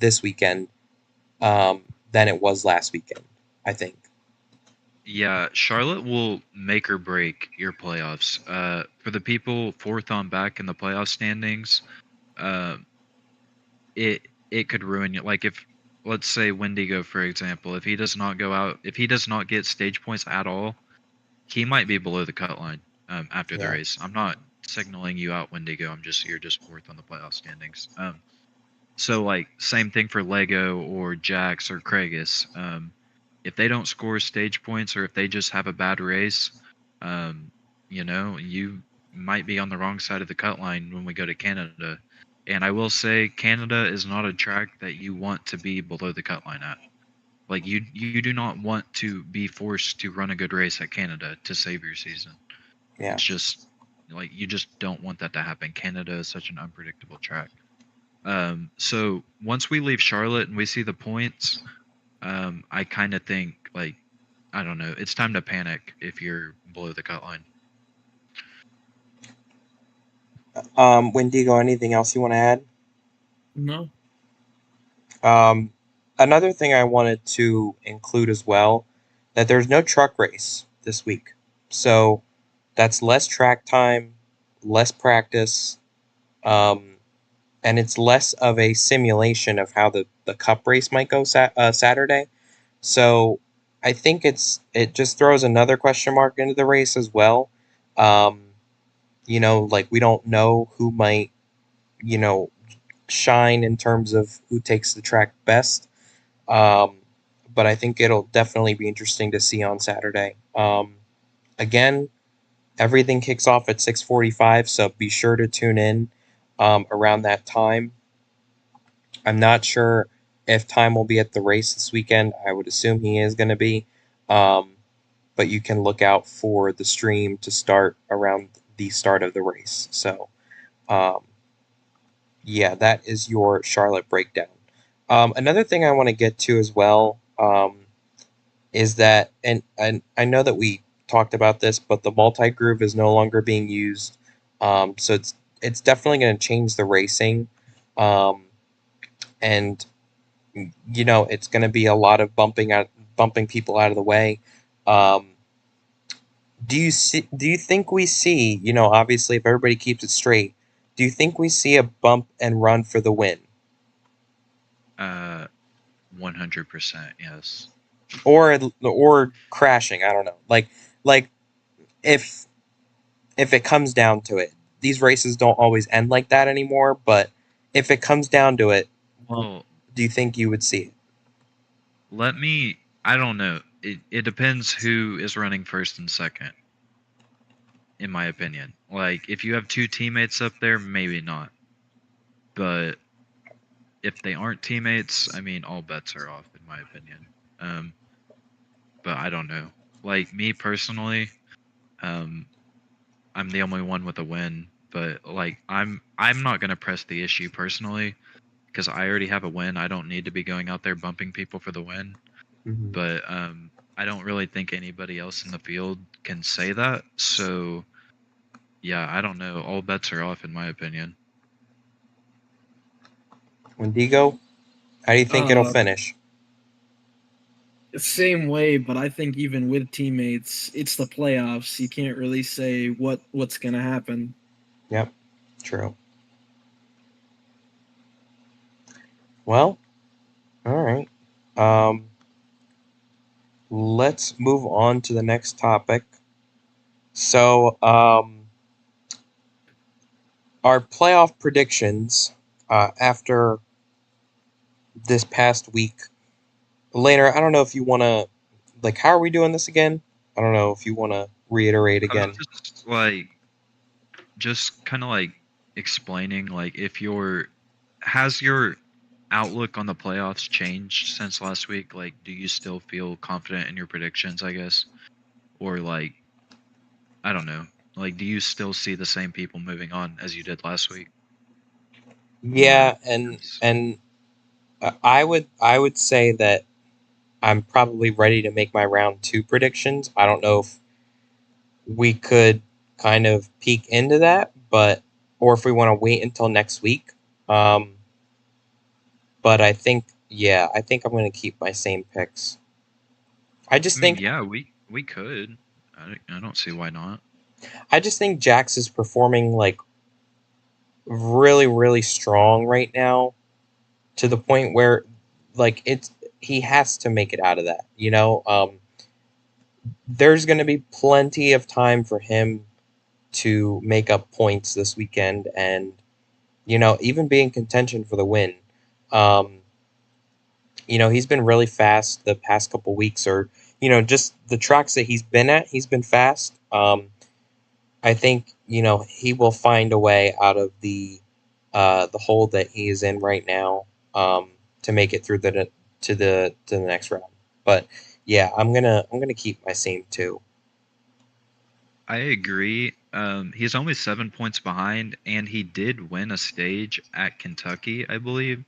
this weekend than it was last weekend, I think. Yeah, Charlotte will make or break your playoffs. For the people fourth on back in the playoff standings, uh, it could ruin you. Like if, let's say Wendigo, for example, if he does not go out, if he does not get stage points at all, he might be below the cut line after the Yeah. race. I'm not signaling you out, Wendigo. You're just fourth on the playoff standings. So like same thing for Lego or Jax or Kragus. If they don't score stage points or if they just have a bad race, um, you might be on the wrong side of the cut line when we go to Canada. And I will say Canada is not a track that you want to be below the cut line at. Like you do not want to be forced to run a good race at Canada to save your season. Yeah. It's just like you just don't want that to happen. Canada is such an unpredictable track. So once we leave Charlotte and we see the points, I kind of think like I don't know, it's time to panic if you're below the cut line. Wendigo, anything else you want to add? No. Um, Another thing I wanted to include as well, that there's no truck race this week. So that's less track time, less practice, um, and it's less of a simulation of how the cup race might go Saturday. So I think it just throws another question mark into the race as well. Um, like we don't know who might, you know, shine in terms of who takes the track best. Um, but I think it'll definitely be interesting to see on Saturday. Again, everything kicks off at 6:45, so be sure to tune in around that time. I'm not sure if Time will be at the race this weekend. I would assume he is going to be, um, but you can look out for the stream to start around the start of the race. So, um, yeah, that is your Charlotte breakdown. Another thing I want to get to as well is that, and I know that we talked about this, but the multi groove is no longer being used. So it's definitely going to change the racing, and it's going to be a lot of bumping people out of the way. Um, Do you think we see? Obviously, if everybody keeps it straight, do you think we see a bump and run for the win? 100%, yes. Or crashing. I don't know. Like if it comes down to it, these races don't always end like that anymore. But if it comes down to it, Well, do you think you would see it? I don't know. It depends who is running first and second, in my opinion. Like, if you have two teammates up there, maybe not. But if they aren't teammates, I mean, all bets are off, in my opinion. Um, but I don't know. Like, me personally, um, I'm the only one with a win. But, like, I'm not going to press the issue personally because I already have a win. I don't need to be going out there bumping people for the win. Mm-hmm. But I don't really think anybody else in the field can say that. So yeah, I don't know. All bets are off, in my opinion. Wendigo, how do you think it'll Uh, finish? Same way, but I think even with teammates, it's the playoffs. You can't really say what's gonna happen. Yep, true. Well, all right. Let's move on to the next topic. So, our playoff predictions after this past week. Later, I don't know if you want to, like, how are we doing this again? I don't know if you want to reiterate again. Just kind of like explaining, like, has your outlook on the playoffs changed since last week? Like, do you still feel confident in your predictions, I guess? Or like, I don't know. Like, do you still see the same people moving on as you did last week? Yeah, and I would say that I'm probably ready to make my round 2 predictions. I don't know if we could kind of peek into that, but or if we want to wait until next week. But I think I'm going to keep my same picks. I just I mean, think yeah, we could. I don't see why not. I just think Jax is performing like really really strong right now to the point where like he has to make it out of that, there's going to be plenty of time for him to make up points this weekend and even be in contention for the win. um he's been really fast the past couple weeks, or just the tracks that he's been at, he's been fast. I think he will find a way out of the hole that he is in right now, to make it through to the next round. But yeah, I'm gonna keep my same 2. I agree. He's only 7 points behind, and he did win a stage at Kentucky, I believe.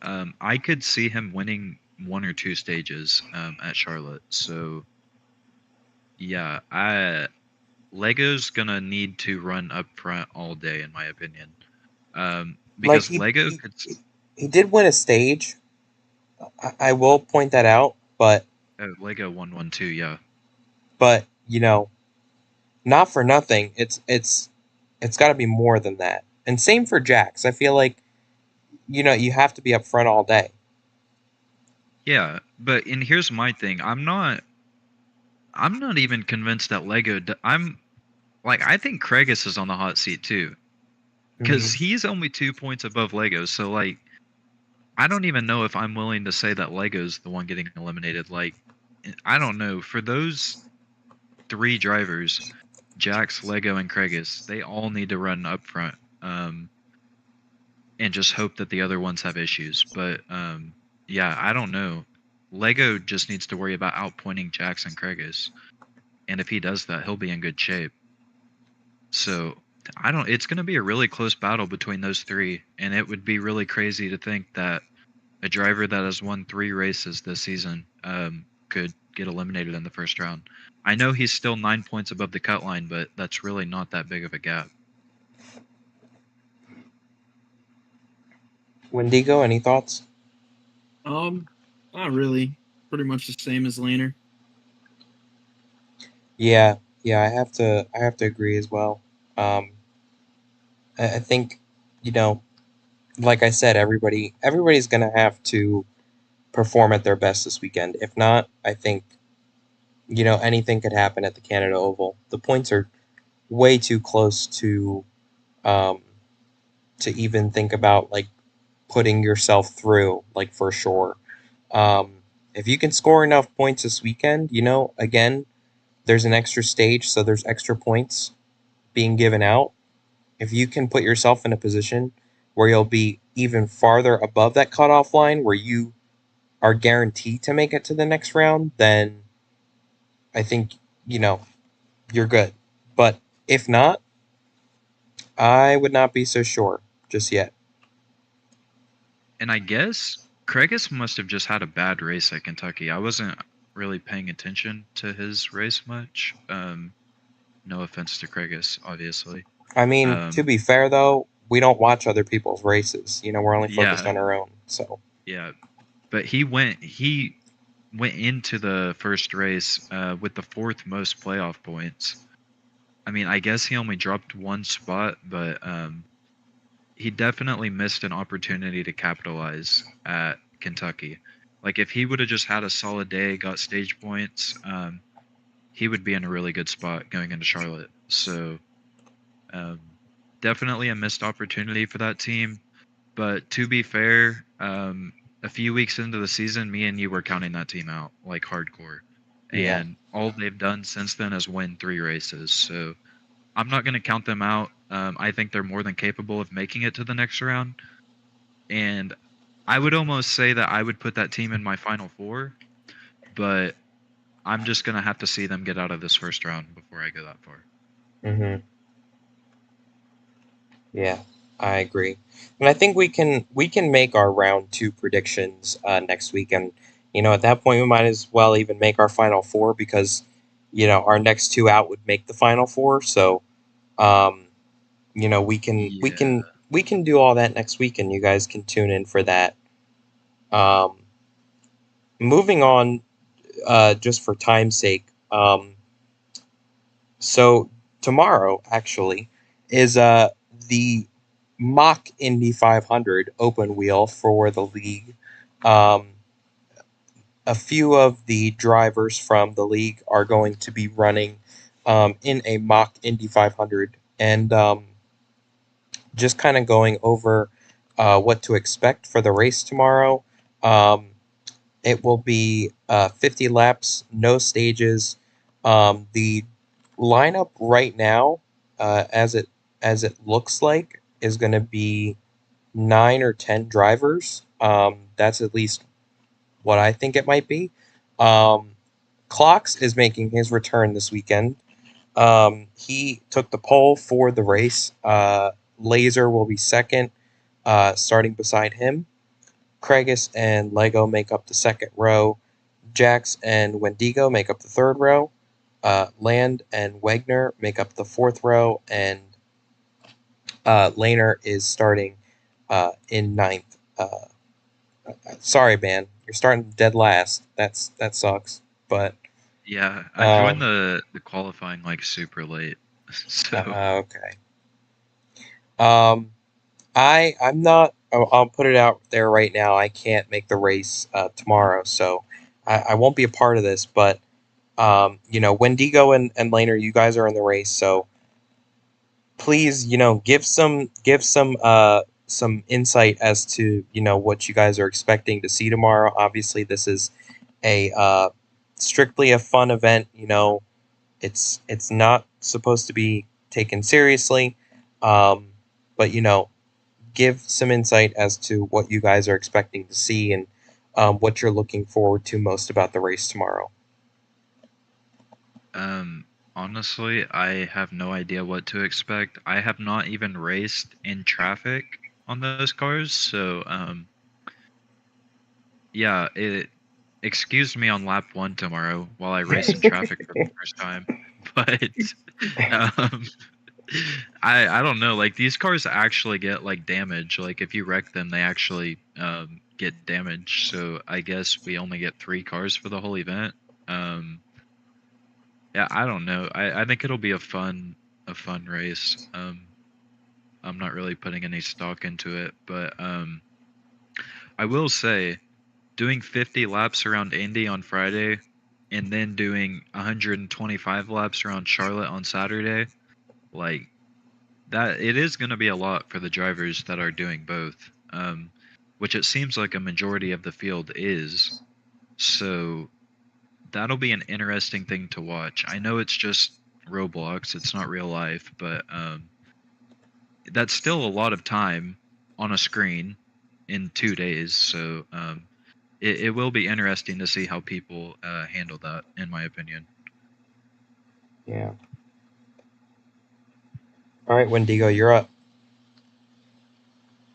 I could see him winning 1 or 2 stages at Charlotte. So yeah, Lego's gonna need to run up front all day, in my opinion. Like Because Lego could. he did win a stage. I will point that out, but Lego won 1 2, yeah. but not for nothing. It's got to be more than that. And same for Jax. I feel like you have to be up front all day. Yeah, and here's my thing. I'm not even convinced that I'm like, I think Kregus is on the hot seat too, because Mm-hmm. he's only 2 points above Lego. So like, I don't even know if I'm willing to say that Lego's the one getting eliminated. Like, I don't know. For those 3 drivers, Jax, Lego, and Kregus, they all need to run up front, and just hope that the other ones have issues. But yeah, I don't know. Lego just needs to worry about outpointing Jax and Kregus, and if he does that, he'll be in good shape. So I don't. It's going to be a really close battle between those 3, and it would be really crazy to think that a driver that has won 3 races this season could get eliminated in the first round. I know he's still 9 points above the cut line, but that's really not that big of a gap. Wendigo, any thoughts? Not really. Pretty much the same as Laner. Yeah, I have to agree as well. I think like I said, everybody's gonna have to perform at their best this weekend. If not, I think anything could happen at the Canada Oval. The points are way too close um, to even think about like putting yourself through, like, for sure. Um, if you can score enough points this weekend, again, there's an extra stage, so there's extra points being given out. If you can put yourself in a position where you'll be even farther above that cutoff line, where you are guaranteed to make it to the next round, then I think you're good. But if not, I would not be so sure just yet. And I guess Kregus must have just had a bad race at Kentucky. I wasn't really paying attention to his race much. No offense to Kregus, obviously. I mean, to be fair though, we don't watch other people's races. We're only focused Yeah, on our own. So yeah. But he went into the first race with the fourth most playoff points. I mean, I guess he only dropped one spot, but he definitely missed an opportunity to capitalize at Kentucky. Like, if he would have just had a solid day, got stage points, he would be in a really good spot going into Charlotte. So, um, definitely a missed opportunity for that team. But to be fair, a few weeks into the season, me and you were counting that team out like hardcore. Yeah. And all they've done since then is win 3 races. So I'm not going to count them out. I think they're more than capable of making it to the next round. And I would almost say that I would put that team in my final 4, but I'm just going to have to see them get out of this first round before I go that far. Mm-hmm. Yeah, I agree, and I think we can make our round 2 predictions next week, and at that point we might as well even make our final 4 because our next 2 out would make the final 4. So um, Yeah. we can do all that next week, and you guys can tune in for that. Um, moving on, just for time's sake. So tomorrow actually is the mock Indy 500 open wheel for the league. Um, a few of the drivers from the league are going to be running in a mock Indy 500, and just kind of going over what to expect for the race tomorrow. Um, it will be 50 laps, no stages. The lineup right now, as it looks like, is going to be 9 or 10 drivers. That's at least what I think it might be. Um, Clocks is making his return this weekend. He took the pole for the race. Laser will be second, starting beside him. Craigus and Lego make up the second row. Jax and Wendigo make up the third row. Land and Wegner make up the fourth row, and Laner is starting in ninth. Sorry, man, you're starting dead last. That sucks. But Yeah, I joined um, the qualifying like super late. So, okay. Um, I'm not. I'll put it out there right now. I can't make the race tomorrow, so I won't be a part of this. But Wendigo and Laner, you guys are in the race, so please, give some insight as to what you guys are expecting to see tomorrow. Obviously, this is a strictly a fun event. It's not supposed to be taken seriously, but give some insight as to what you guys are expecting to see and what you're looking forward to most about the race tomorrow. um, honestly, I have no idea what to expect. I have not even raced in traffic on those cars, so yeah, excuse me on lap 1 tomorrow while I race in traffic for the first time. But um, I don't know. Like, these cars actually get like damage. Like, if you wreck them, they actually get damaged. So I guess we only get 3 cars for the whole event. Um, yeah, I don't know. I think it'll be a fun race. I'm not really putting any stock into it, but I will say doing 50 laps around Indy on Friday and then doing 125 laps around Charlotte on Saturday, like, that it is going to be a lot for the drivers that are doing both, which it seems like a majority of the field is. So that'll be an interesting thing to watch. I know it's just Roblox, it's not real life, but that's still a lot of time on a screen in 2 days. So it will be interesting to see how people handle that, in my opinion. Yeah. All right, Wendigo, you're up.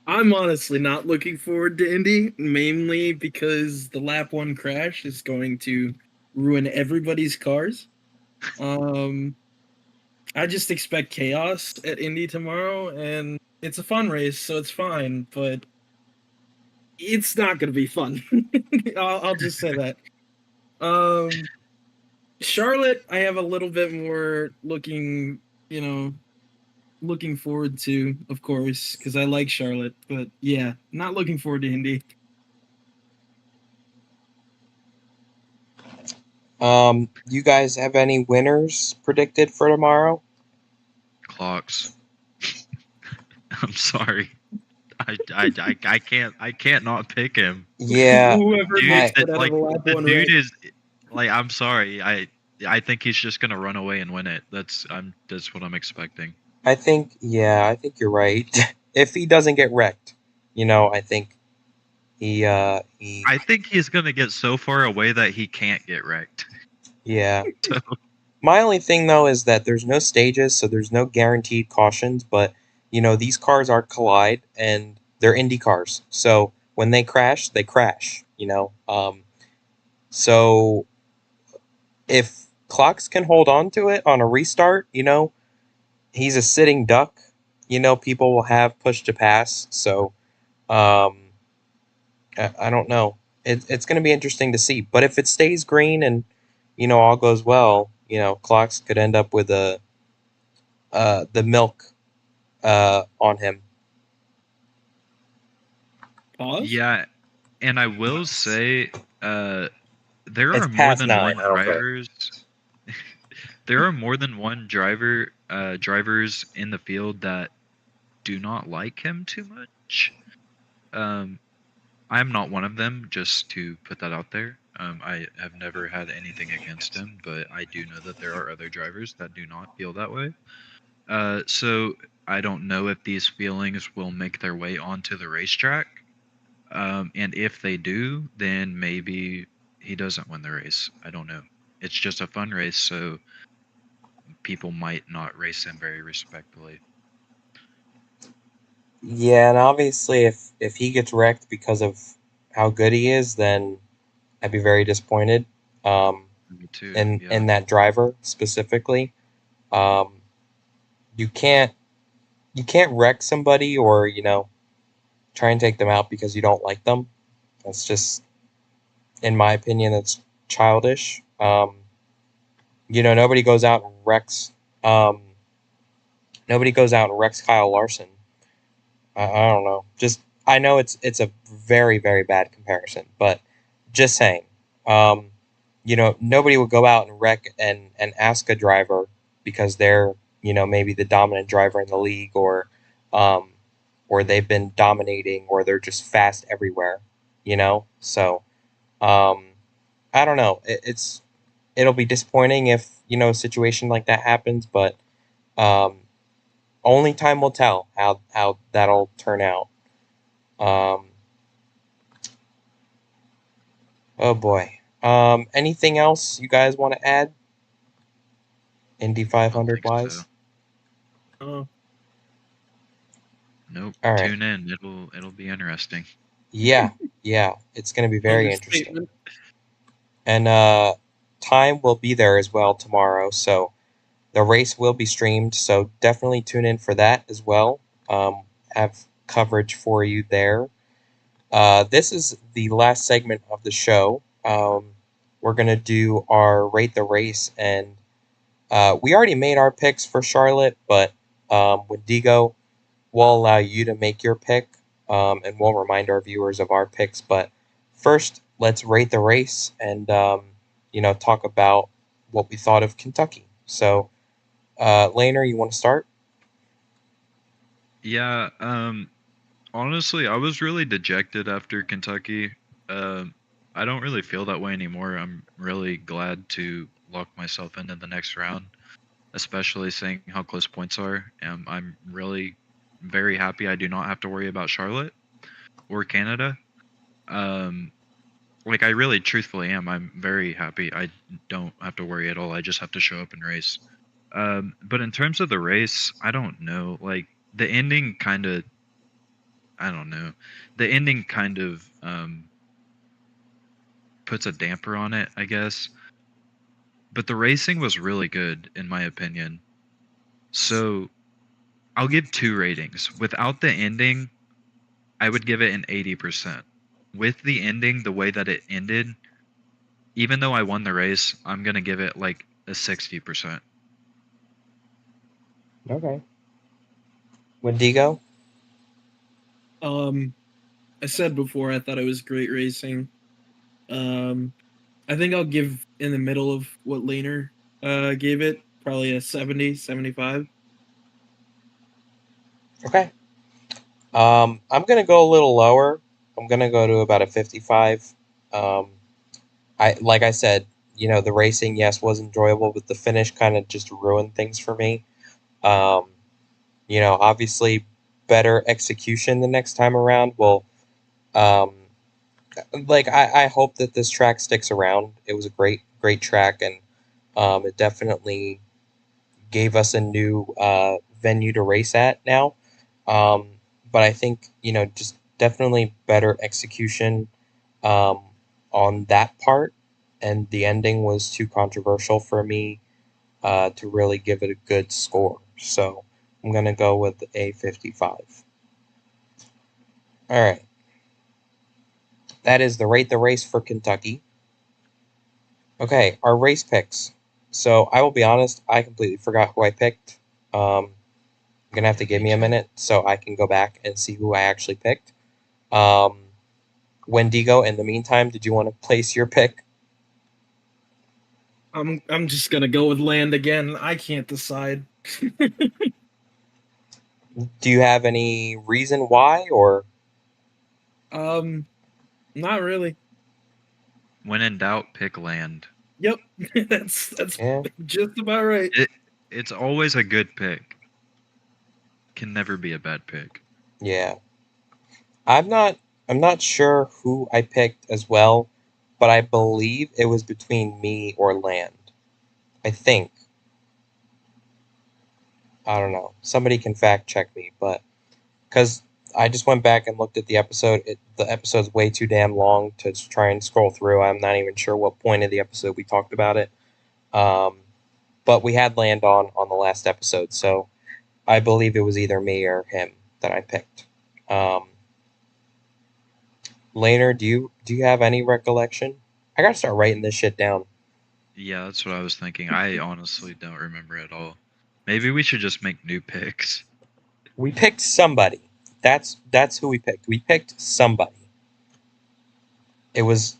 I'm honestly not looking forward to Indy, mainly because the lap 1 crash is going to ruin everybody's cars. Um, I just expect chaos at Indy tomorrow, and it's a fun race, so it's fine, but it's not going to be fun. I'll just say that. Charlotte, I have a little bit more looking forward to, of course, because I like Charlotte. But yeah, not looking forward to Indy. You guys have any winners predicted for tomorrow? Clocks. I'm sorry. I can't not pick him. Yeah, Whoever Dude, makes I- it out like of the lap the one dude race. is like, I'm sorry. I think he's just gonna run away and win it. That's what I'm expecting. I think you're right. If he doesn't get wrecked, I think he I think he's gonna get so far away that he can't get wrecked. yeah. So My only thing though is that there's no stages, so there's no guaranteed cautions, but these cars are collide and they're Indy cars. So when they crash, they crash. So if Clocks can hold on to it on a restart, he's a sitting duck. People will have push to pass. So um, I don't know. It's going to be interesting to see. But if it stays green and all goes well, Clocks could end up with the milk on him. Pause. yeah, and I will say, there It's are more past than 9. one I don't care. drivers. There are more than one drivers in the field that do not like him too much. Um, I'm not one of them, just to put that out there. I have never had anything against him, but I do know that there are other drivers that do not feel that way. So I don't know if these feelings will make their way onto the racetrack. And if they do, then maybe he doesn't win the race. I don't know. It's just a fun race, so people might not race him very respectfully. Yeah, and obviously, if he gets wrecked because of how good he is, then I'd be very disappointed. Me too. In Yeah. that driver specifically, um, you can't wreck somebody or try and take them out because you don't like them. That's just, in my opinion, that's childish. Nobody goes out and wrecks. Nobody goes out and wrecks Kyle Larson. I don't know. Just I know it's a very very bad comparison, but just saying. Nobody would go out and wreck and ask a driver because they're maybe the dominant driver in the league um, or they've been dominating or they're just fast everywhere. So um, I don't know. It'll be disappointing if a situation like that happens, but um, only time will tell how that'll turn out. Um, oh boy. Anything else you guys want to add? Indy I don't 500 think so. wise. Oh, Nope. All right. Tune in. It'll be interesting. Yeah, it's going to be very interesting. understatement. And time will be there as well tomorrow, so the race will be streamed. So definitely tune in for that as well. Have coverage for you there. This is the last segment of the show. We're going to do our rate the race, and we already made our picks for Charlotte, but Wendigo will allow you to make your pick, and we'll remind our viewers of our picks. But first, let's rate the race and talk about what we thought of Kentucky. So, Laner, you want to start? Yeah. Honestly, I was really dejected after Kentucky. I don't really feel that way anymore. I'm really glad to lock myself into the next round, especially seeing how close points are. I'm really very happy I do not have to worry about Charlotte or Canada. Um, like I really truthfully am. I'm very happy. I don't have to worry at all. I just have to show up and race. But in terms of the race, I don't know. Like the ending kind of, I don't know. The ending kind of puts a damper on it, I guess. But the racing was really good, in my opinion. So I'll give 2 ratings. Without the ending, I would give it an 80%. With the ending, the way that it ended, even though I won the race, I'm gonna give it like a 60%. Okay. Wendigo? I said before I thought it was great racing. I think I'll give in the middle of what Laner gave it, probably a 70, 75. Okay. I'm gonna go a little lower. I'm gonna go to about a 55. Um, like I said, the racing, yes, was enjoyable, but the finish kind of just ruined things for me. Um, obviously, better execution the next time around will. Um, I hope that this track sticks around. It was a great track, and it definitely gave us a new venue to race at now. Um, but I think, just definitely better execution um, on that part. And the ending was too controversial for me to really give it a good score. So I'm going to go with a 55. All right. That is the Rate the Race for Kentucky. Okay, our race picks. So I will be honest, I completely forgot who I picked. You're gonna have to give me a minute so I can go back and see who I actually picked. Um, Wendigo, in the meantime, did you want to place your pick? I'm just gonna go with land again. I can't decide. Do you have any reason why, or um, Not really. When in doubt, pick land. Yep, that's yeah, just about right. It's always a good pick. Can never be a bad pick. yeah? I'm not. I'm not sure who I picked as well, but I believe it was between me or Land. I think. I don't know. Somebody can fact check me, but because I just went back and looked at the episode. The episode's way too damn long to try and scroll through. I'm not even sure what point of the episode we talked about it. Um, but we had Land on the last episode, so I believe it was either me or him that I picked. Laner, do you have any recollection? I gotta start writing this shit down. Yeah, that's what I was thinking. I honestly don't remember at all. Maybe we should just make new picks. We picked somebody. That's who we picked. We picked somebody. It was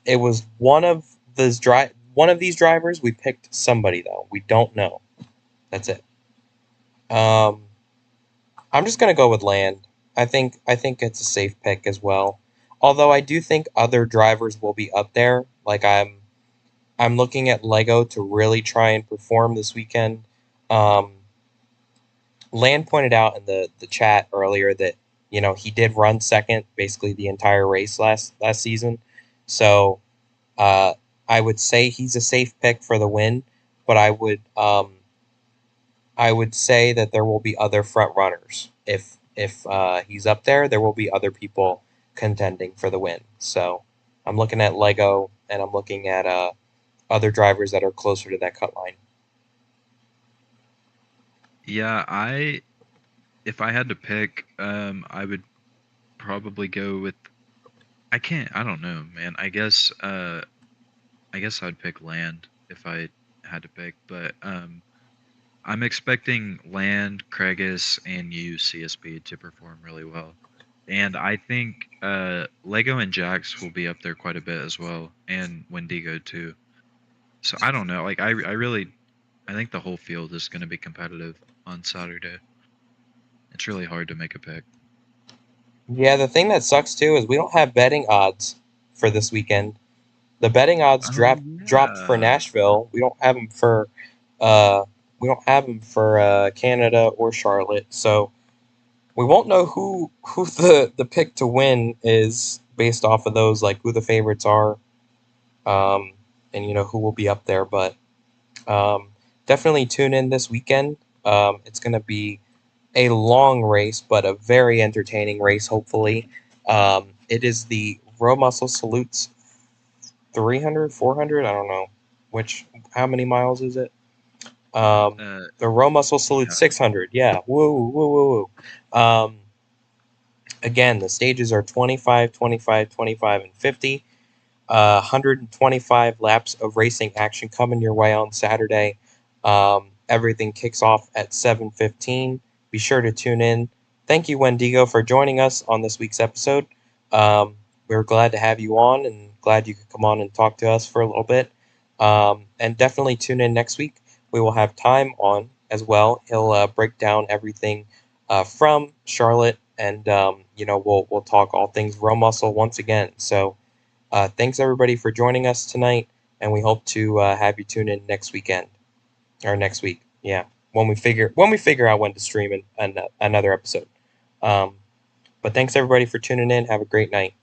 one of these drivers. We picked somebody though. We don't know. That's it. Um, I'm just gonna go with Land. I think it's a safe pick as well. Although I do think other drivers will be up there. Like I'm looking at Lego to really try and perform this weekend. Um, Land pointed out in the chat earlier that he did run second basically the entire race last season. So uh, I would say he's a safe pick for the win, but I would say that there will be other front runners. If he's up there, there will be other people contending for the win. So I'm looking at Lego and I'm looking at other drivers that are closer to that cut line. Yeah, if I had to pick, I would probably go with I don't know, man. I guess I'd pick land if I had to pick, but I'm expecting Land, Kregus, and you CSB to perform really well. And I think Lego and Jax will be up there quite a bit as well, and Wendigo too. So I don't know. Like I think the whole field is going to be competitive on Saturday. It's really hard to make a pick. Yeah, the thing that sucks too is we don't have betting odds for this weekend. The betting odds Oh dropped for yeah. Nashville. Uh we don't have them for Canada or Charlotte. So we won't know who the pick to win is based off of those, like who the favorites are, and who will be up there. But um, definitely tune in this weekend. It's going to be a long race, but a very entertaining race. Hopefully, it is the RoMuscle Salutes 300, 400. I don't know how many miles is it. Uh, The RoMuscle Salute yeah. 600. Yeah, woo, woo, woo, woo. Again, the stages are 25, 25, 25, and 50. 125 laps of racing action coming your way on Saturday. Everything kicks off at 7:15. Be sure to tune in. Thank you, Wendigo, for joining us on this week's episode. We're glad to have you on and glad you could come on and talk to us for a little bit. And definitely tune in next week. We will have Time on as well. He'll break down everything from Charlotte, and we'll talk all things RoMuscle once again. So thanks everybody for joining us tonight, and we hope to have you tune in next weekend or next week. Yeah, when we figure out when to stream another episode. But thanks everybody for tuning in. Have a great night.